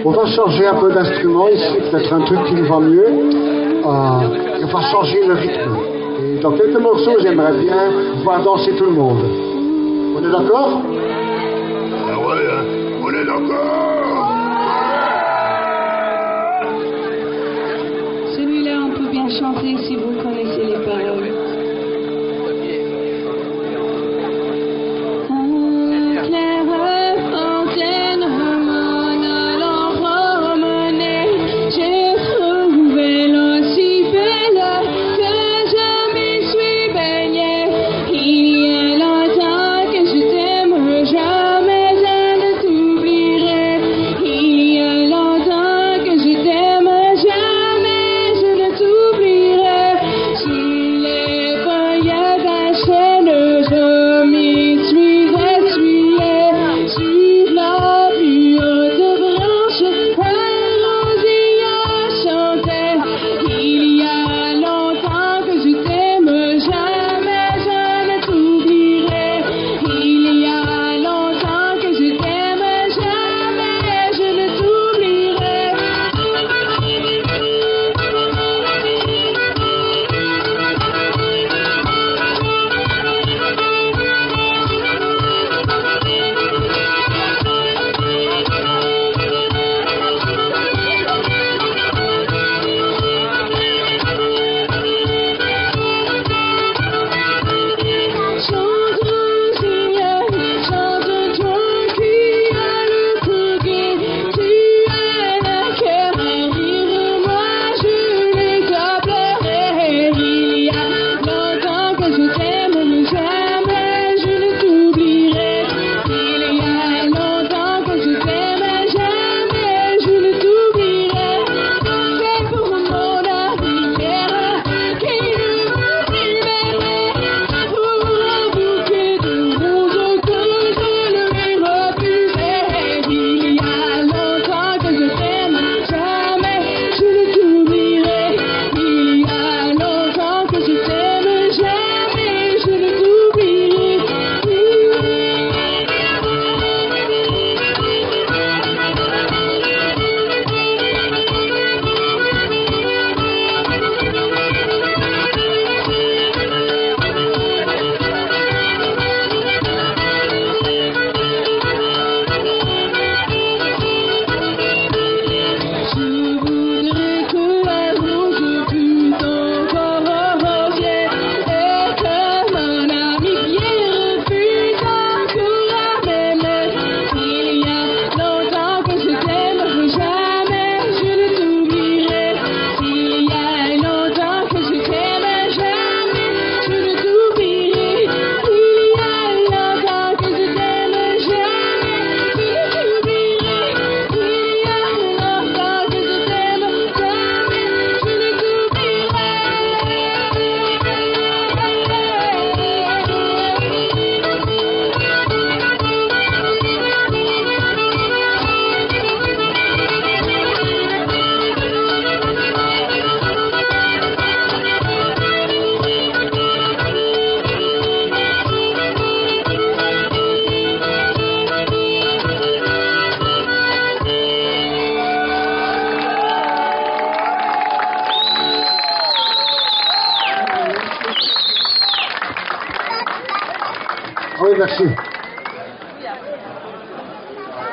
On va changer un peu d'instrument ici, peut-être un truc qui nous va mieux. On va changer le rythme. Et dans quelques morceaux, j'aimerais bien voir danser tout le monde. On est d'accord? Ah ouais, on est d'accord. Celui-là, on peut bien chanter si vous connaissez les paroles. Jamais je ne t'oublierai.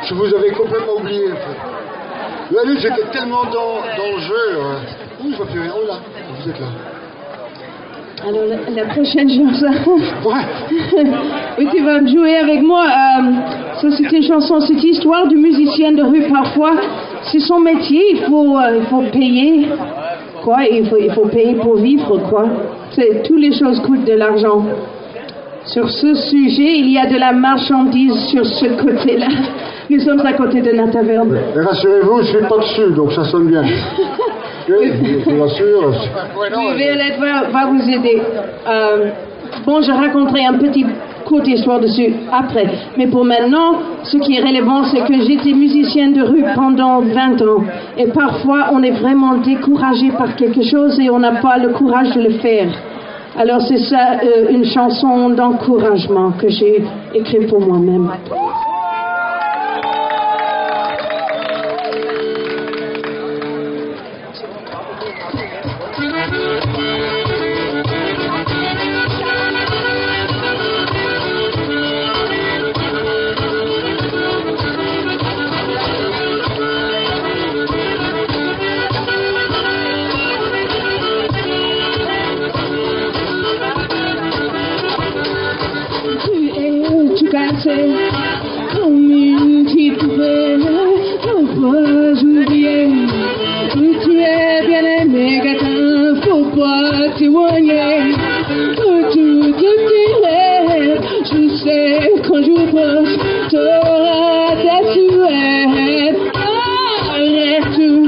Je vous avais complètement oublié. En fait. La lutte, j'étais tellement dans le jeu. Où je vois plus rien. Oh là, vous êtes là. Alors, la prochaine chanson. Ouais. Oui, tu vas jouer avec moi. Ça, c'est une chanson, c'est l'histoire du musicien de rue. Parfois, c'est son métier. Il faut payer. Quoi? Il faut payer pour vivre, quoi. Toutes les choses coûtent de l'argent. Sur ce sujet, il y a de la marchandise sur ce côté-là. Nous sommes à côté de la taverne. Et rassurez-vous, je suis pas dessus, donc ça sonne bien. Oui, je vous rassure. Oui, Violette va vous aider. Bon, je raconterai un petit courte histoire dessus après. Mais pour maintenant, ce qui est relevant, c'est que j'étais musicienne de rue pendant 20 ans. Et parfois, on est vraiment découragé par quelque chose et on n'a pas le courage de le faire. Alors c'est ça, une chanson d'encouragement que j'ai écrite pour moi-même. Comme une petite poupée, faut pas oublier que tu es bien aimé, quelqu'un, faut pas t'éloigner, que tout te dirait, je sais quand je proche, t'auras tes souhaits, arrête tout,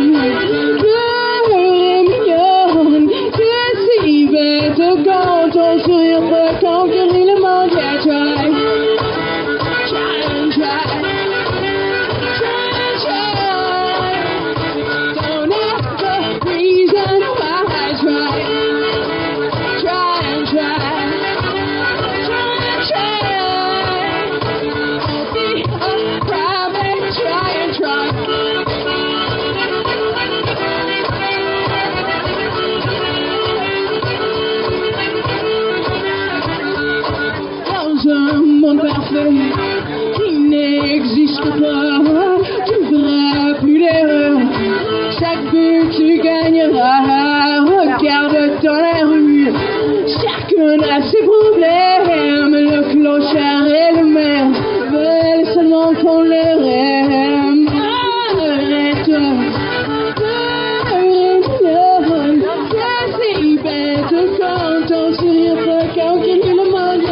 pleurer mignonne, c'est si bête quand ton sourire peut conquérir le monde, yeah, try. Qui n'existe pas, tu feras plus d'erreur. Chaque but tu gagneras. Regarde dans la rue, chacun a ses problèmes. Le clochard et le maire veulent seulement qu'on les aime. Arrête, c'est si bête quand ton sourire peut conquérir le monde.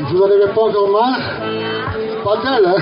Vous n'en avez pas encore marre? Pas tel, hein?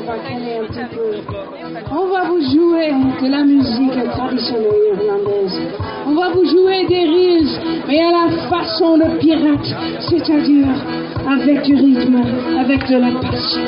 va calmer un petit peu. On va vous jouer de la musique traditionnelle irlandaise. On va vous jouer des reels, mais à la façon de pirate, c'est-à-dire avec du rythme, avec de la passion.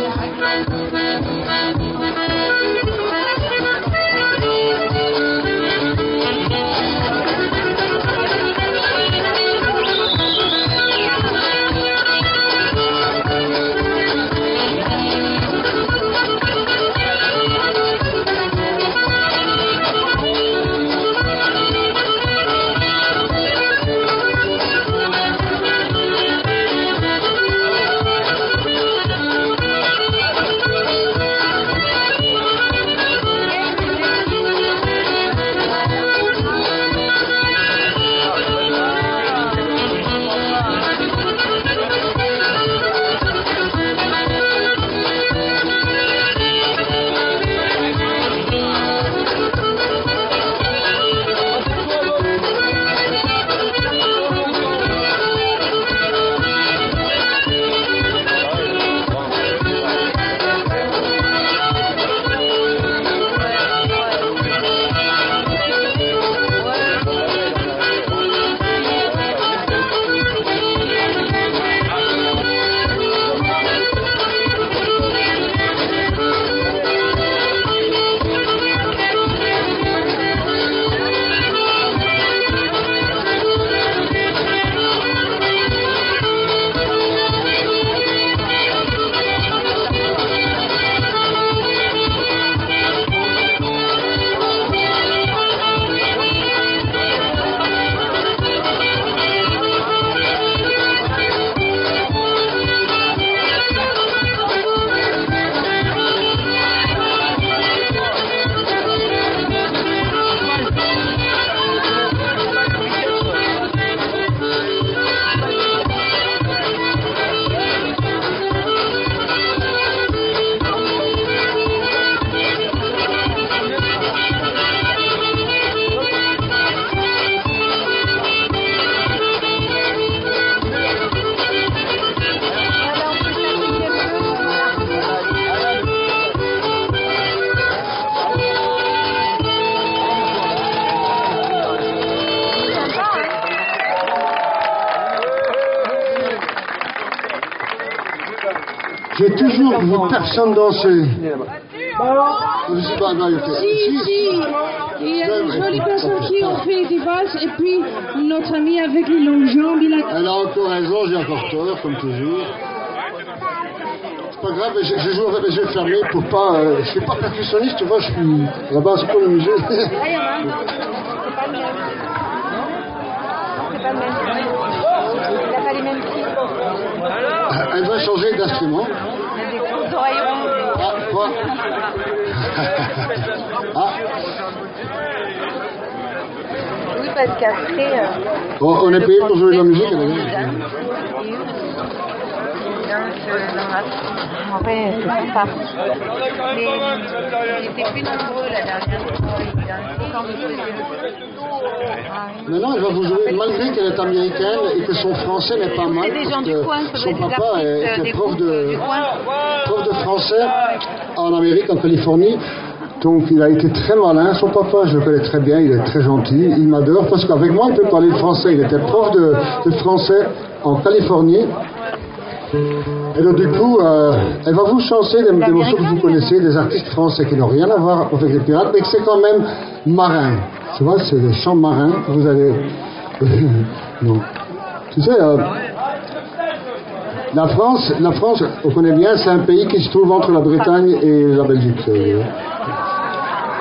J'ai toujours vu personne danser. Je sais pas, non, Si. Il y a des jolies personnes qui ont fait des valses, et puis notre ami avec les longues jambes, il a... Elle a encore raison, j'ai encore tort, comme toujours. C'est pas grave, je joue avec les yeux fermés pour pas... je suis pas percussionniste, tu vois, je suis là-bas, c'est comme le musée. C'est pas le même. C'est pas le même. Il n'a pas les mêmes pieds. Elle va changer d'instrument. Il a des grosses oreilles rondes. Ah, quoi? Ah. Oui, parce qu'après... On est payé pour jouer de la musique, elle en vrai, c'est sympa. Mais ils étaient plus nombreux la dernière fois. Maintenant, elle va vous jouer, malgré qu'elle est américaine et que son français n'est pas mal. C'est des gens du coin, son papa était prof de français Ouais. en Amérique, en Californie. Donc il a été très malin, son papa, je le connais très bien, il est très gentil, il m'adore, parce qu'avec moi il peut parler le français, il était prof de français en Californie. Et donc du coup, elle va vous chanter des morceaux que vous connaissez, des artistes français qui n'ont rien à voir avec les pirates, mais que c'est quand même marin. Tu vois, c'est des chants marins, vous allez... non. Tu sais, la France, on connaît bien, c'est un pays qui se trouve entre la Bretagne et la Belgique.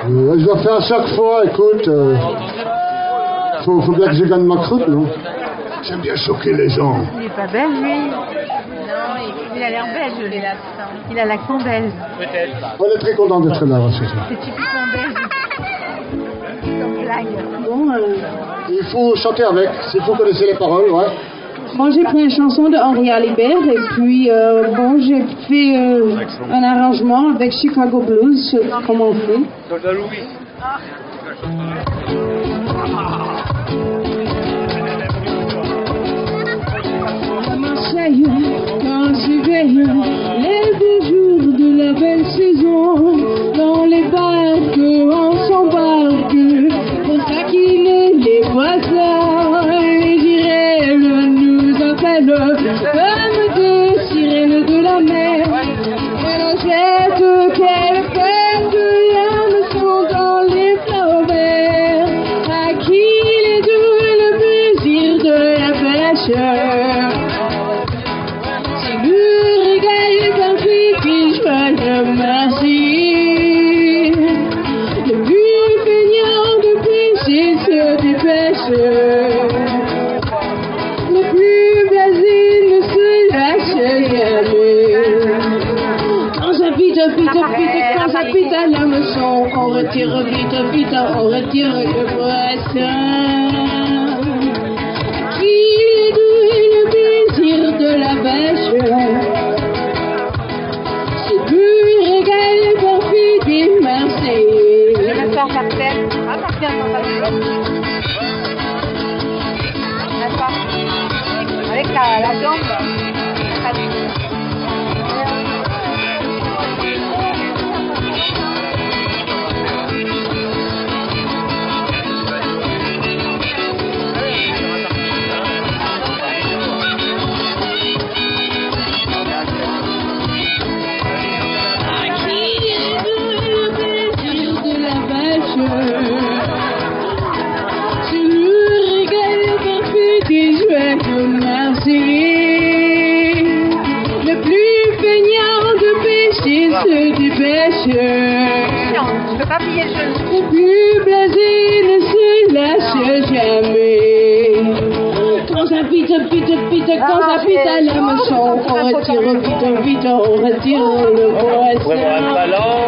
Je dois faire à chaque fois, écoute, faut bien que je gagne ma croûte, non? J'aime bien choquer les gens. Il n'est pas belge, lui. Non, il a l'air belge, lui. Il a l'accent belge. On est très content d'être là, ce soir. C'est typiquement belge. Comme blague. Bon, il faut chanter avec, si vous connaissez les paroles, ouais. Bon, j'ai pris une chanson de Henri Alibert et puis bon, j'ai fait un arrangement avec Chicago Blues, comme on fait. À Marseille, quand j'y veille, les beaux jours de la belle saison, quand ça pite à l'hameçon, on retire vite, on retire le poisson. Qu'il est doux le plaisir de la pêche, c'est plus régal pour des Marseillais. Je vais me faire cartel. Ah, ça fait un D'accord. Avec la jambe. Le plus feignant de pêcher se dépêche. Je peux pas plier le genou. Le plus blasé ne se lâche jamais. Quand ça pite, quand ça pite à l'hameçon, on retire vite, on retire le poisson. Vraiment un talent.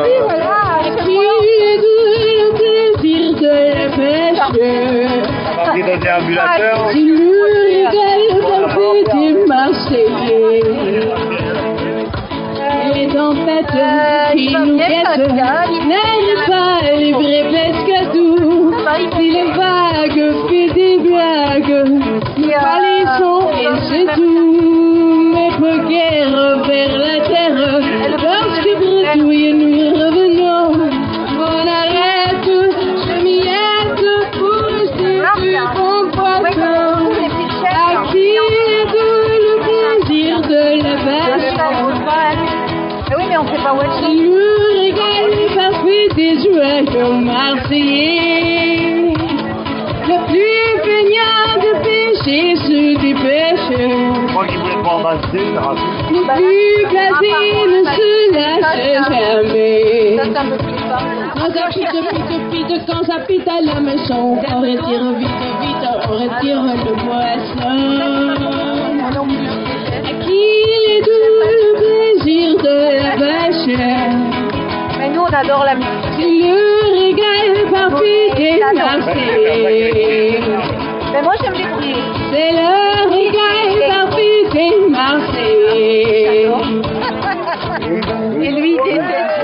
Oui, voilà. Qui est doux le plaisir de la pêche. On a pris de déambulateur. Si le régal parfait des Marseillais. Les tempêtes qui nous guettent n'aiment pas les vrais pesques doux. Si les vagues fait des blagues, nous palissons et c'est tout. Mais peu guère vers la terre, lorsque bredouille nous revenons. On arrête, je m'y aide pour rester du bon poisson. À qui est doux le plaisir de la vache. Oui, mais on sait pas où elle C'est le régal parfait des joyeux Marseillais. Le plus feignant de pêcher se dépêche. Je crois qu'il voulait pas avancer, ça raconte. Le plus blasé ne se lâche jamais. Ça me plaît pas. Quand ça pite, quand ça pite à l'hameçon, on retire vite, on retire le poisson. À qui est doux le plaisir de la vache. Mais nous, on adore la musique. C'est le régal parfait des Marseillais. Mais moi, j'aime les bruits. C'est le régal parfait des Marseillais. Et lui, il déteste.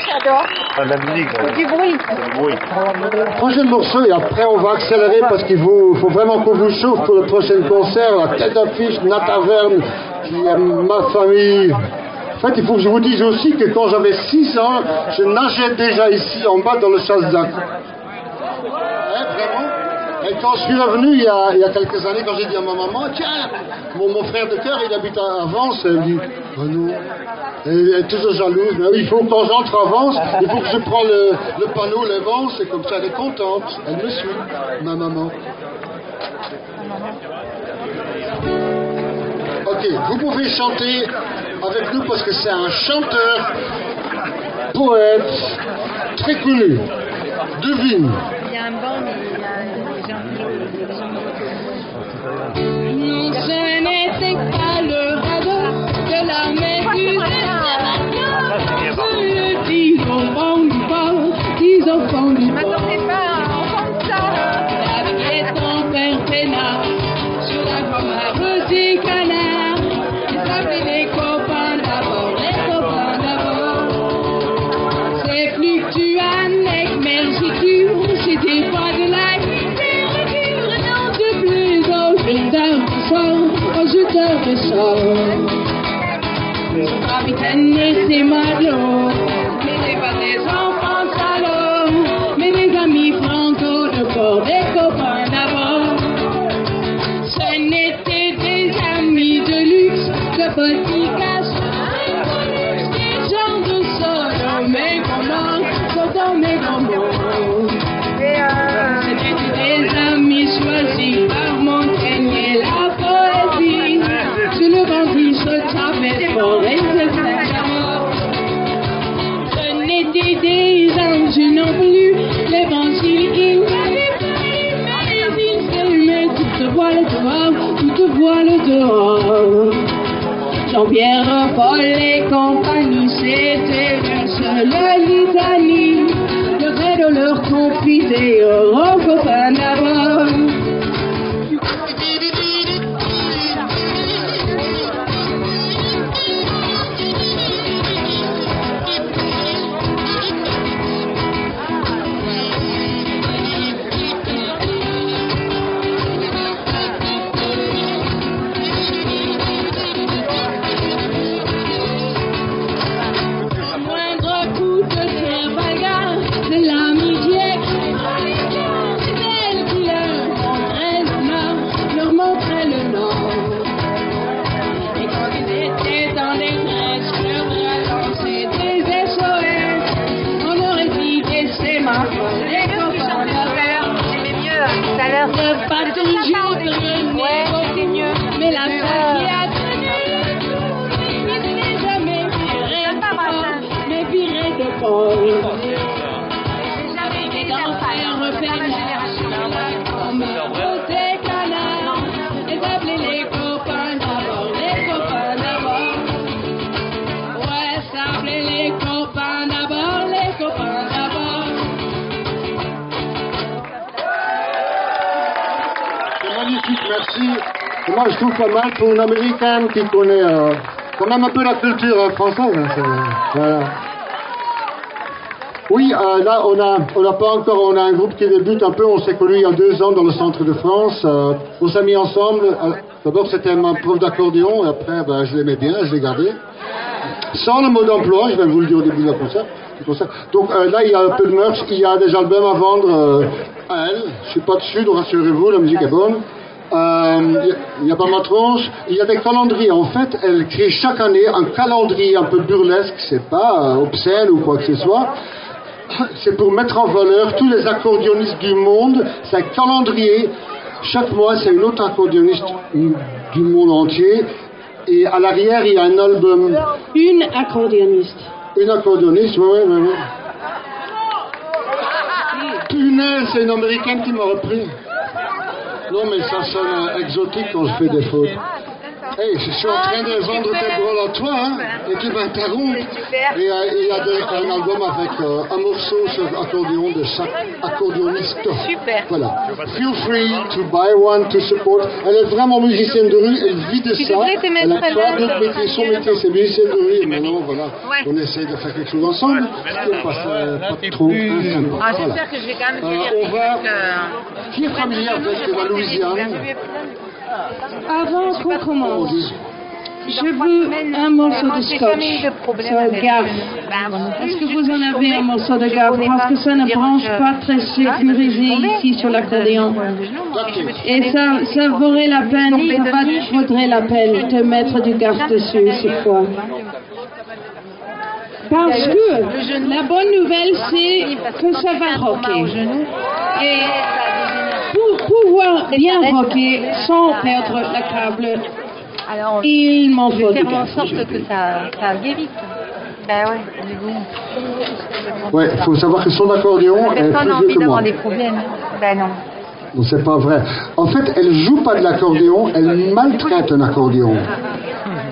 J'adore. La musique. Du bruit. Oui. Prochain morceau et après on va accélérer parce qu'il faut vraiment qu'on vous chauffe pour le prochain concert. La tête d'affiche, Nataverne, qui est ma famille. En fait, il faut que je vous dise aussi que quand j'avais 6 ans, je nageais déjà ici en bas dans le Chasse-Dac. Vraiment. Et quand je suis revenu il y a quelques années, quand j'ai dit à ma maman, tiens, mon frère de cœur, il habite à Vence, elle dit, oh non. Elle est toujours jalouse, mais oui, il faut que quand j'entre à Vence, il faut que je prends le panneau, les Vence, et comme ça elle est contente. Elle me suit, ma maman. Ok, vous pouvez chanter avec nous parce que c'est un chanteur, poète, très connu. Devine. Il y a un banc, mais il y a des gens Non, ce n'était pas le radeau de l'armée du Sébastien. Dis enfants du port, dis enfants du port. Je m'attendais pas à entendre ça. Avec ton père peinard, sur la gomme des canards. Ils s'appelaient les copains d'abord, les copains d'abord. C'est fluctuant, mec, merci tu, c'était pas de la littérature, non de plus au jeteur de sort. Son capitaine et ses matelots, mais c'est pas des enfants salauds, mais des amis franco de bord, des copains d'abord. Ce n'étaient des amis de luxe, de petits caches, des gens de solo, mais comment, Sodome et Gomorrhe. C'était des amis choisis par Montaigne et la poésie. Sur le bandit se tapait fort et se faisait mort. Ce n'étaient des anges non plus, l'évangile il n'avait pas lu, mais il s'aimait toute voile dehors, toute voile dehors. Jean-Pierre, Paul et compagnie, c'était la litanie. Le vrai de leur confidé, au copain d'abord. Pas toujours de ouais, c'est mieux. Mais la femme qui a tenu, il n'est jamais viré de port, mais viré de port. J'ai jamais été dans un repère comme des canards, et d'appeler les copains d'abord, les copains d'abord. Ouais, s'appeler les copains d'abord, les copains d'abord. Magnifique, merci. Et moi, je trouve pas mal pour une américaine qui connaît quand même un peu la culture française. Voilà. Oui, là, on a un groupe qui débute un peu. On s'est connus il y a 2 ans dans le centre de France. On s'est mis ensemble. D'abord, c'était ma prof d'accordéon. Et après, je l'aimais bien, je l'ai gardé. Sans le mot d'emploi, je vais vous le dire au début du concert. Donc là, il y a un peu de merch. Il y a des albums à vendre à elle. Je suis pas dessus, donc rassurez-vous, la musique est bonne. Il y a pas ma tronche. Il y a des calendriers. En fait, elle crée chaque année un calendrier un peu burlesque. C'est pas obscène ou quoi que ce soit. C'est pour mettre en valeur tous les accordéonistes du monde. C'est un calendrier. Chaque mois, c'est une autre accordéoniste du monde entier. Et à l'arrière, il y a un album. Une accordéoniste. Une accordéoniste, oui. Punaise, c'est une américaine qui m'a repris. Non, mais ça sonne exotique quand je fais des fautes. Hey, je suis en train de vendre tes drôles à toi, hein, et tu m'interromps. Et il y a un album avec un morceau sur accordéon de chaque accordéoniste. Super. Voilà. Feel free to buy one to support. Elle est vraiment musicienne de rue, elle vit de ça. Elle a pas d'autre métier. Son métier, c'est musicienne de rue. Et maintenant, voilà, on essaie de faire quelque chose ensemble. Ce qui pas trop sympa. Ah, j'espère que je vais quand même venir. On va... Qui est familier avec la Louisiane? Avant qu'on commence, je veux un morceau de scotch sur gaffe. Est-ce que vous en avez un morceau de gaffe? Parce que ça ne branche pas très sécurisé ici sur l'accordéon. Et ça vaudrait la peine, vaudrait la peine de mettre du gaffe dessus cette fois. Parce que la bonne nouvelle, c'est que ça va rocker. Et pour pouvoir bien rocker sans perdre la câble, il m'en faut du faire en sorte que ça guérisse. Ben ouais, du coup. Ouais, il faut savoir que son accordéon est personne n'a plus envie vieux que moi. d'avoir des problèmes. Ben non. Non, c'est pas vrai. En fait, elle joue pas de l'accordéon, elle maltraite un accordéon.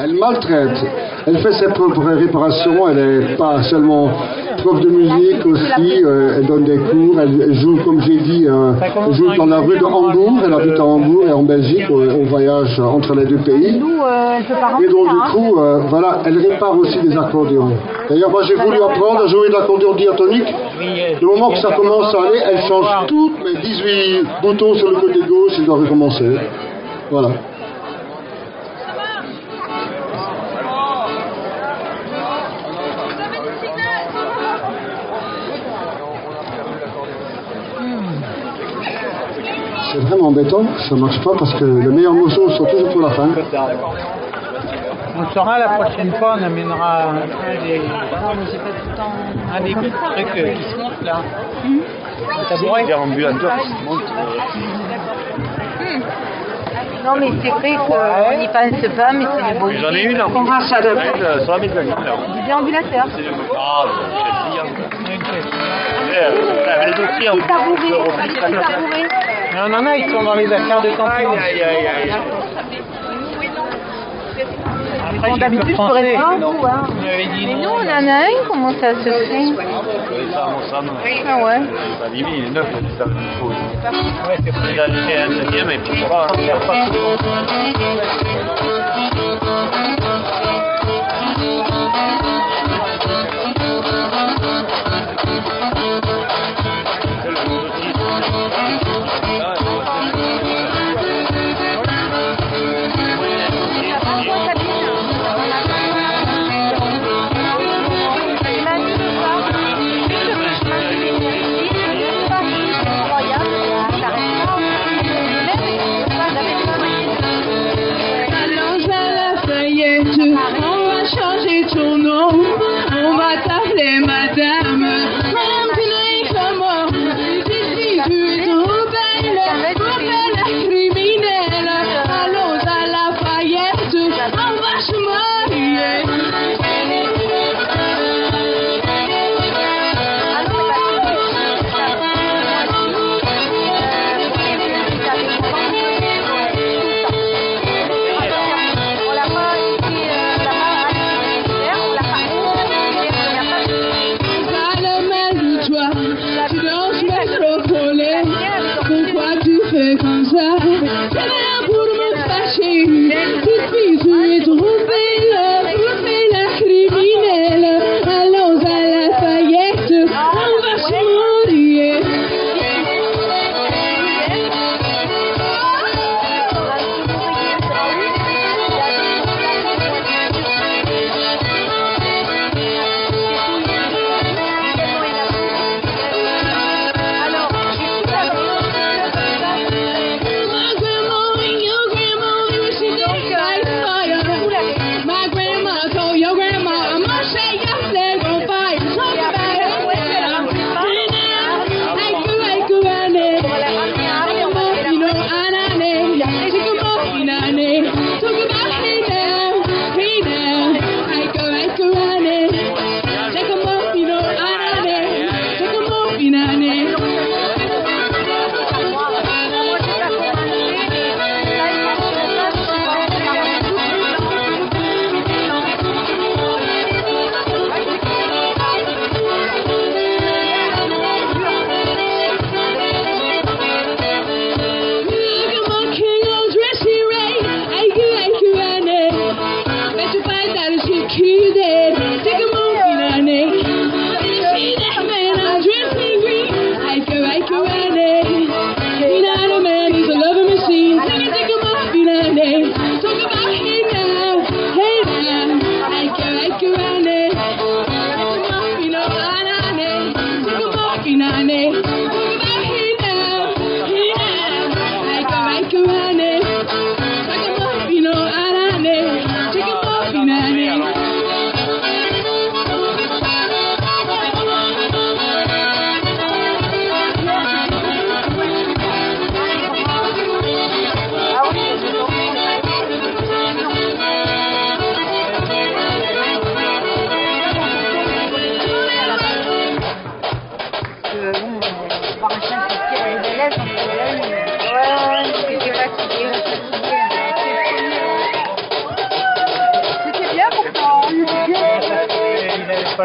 Elle maltraite. Elle fait ses propres réparations, elle n'est pas seulement prof de musique aussi, elle donne des cours, elle joue, comme j'ai dit, elle joue dans la rue de Hambourg, elle habite à Hambourg et en Belgique, on voyage entre les 2 pays. Et donc du coup, voilà, elle répare aussi des accordéons. D'ailleurs, moi j'ai voulu apprendre à jouer de l'accordéon diatonique. Le moment que ça commence à aller, elle change toutes mes 18 boutons sur le côté gauche, elle doit recommencer. Voilà. C'est vraiment embêtant, ça marche pas parce que les meilleurs morceaux sont toujours pour la fin. On saura la prochaine fois, on amènera un des trucs qui se montent là. Un déambulateur qui se monte. Non, mais c'est vrai qu'on n'y pense pas, mais c'est des beaux. J'en ai une en plus. Sur la médaille. Du déambulateur. Ah, elle est aussi en Mais on en a, ils sont dans les affaires de camping. Bon, d'habitude, je ferais pas un coup, hein. Mais nous, on en a un, comment ça se fait? Ah ouais. Il est neuf, ça va être cool. Ouais, c'est pour les aller un deuxième et puis voilà.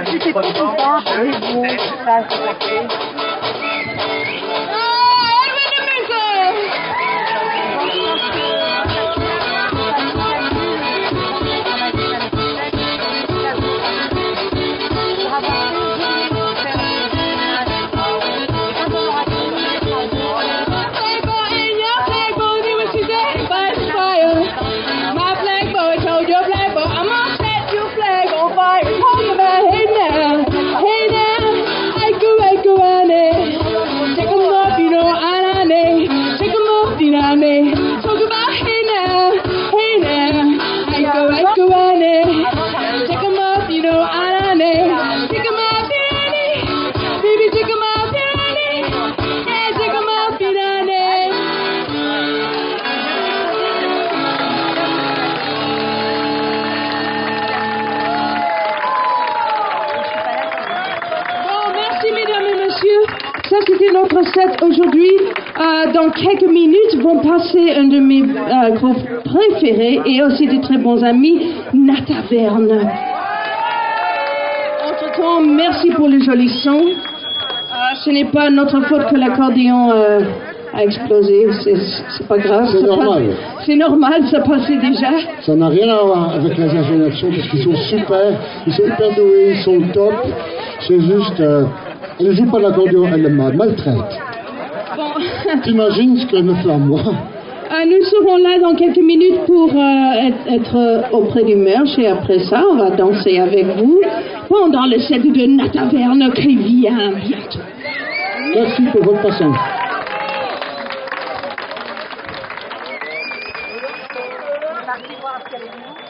C'était pas content, c'est beau, ça, c'est Hey now, I go notre set aujourd'hui. Dans quelques minutes, vont passer un de mes groupes préférés et aussi de très bons amis, Nataverne. Entre-temps, merci pour le joli son. Ce n'est pas notre faute que l'accordéon a explosé, c'est pas grave. C'est normal. C'est normal, ça passait déjà. Ça n'a rien à voir avec les ingénieurs parce qu'ils sont super, ils sont hyper doués, ils sont top. C'est juste, elle ne joue pas l'accordéon, elle me maltraite. Bon. T'imagines ce qu'elle me fait à moi? Nous serons là dans quelques minutes pour être auprès du merch et après ça, on va danser avec vous pendant le set de Nataverne qui vient bientôt. Merci pour votre patience. Parti voir ce qu'elle est venue.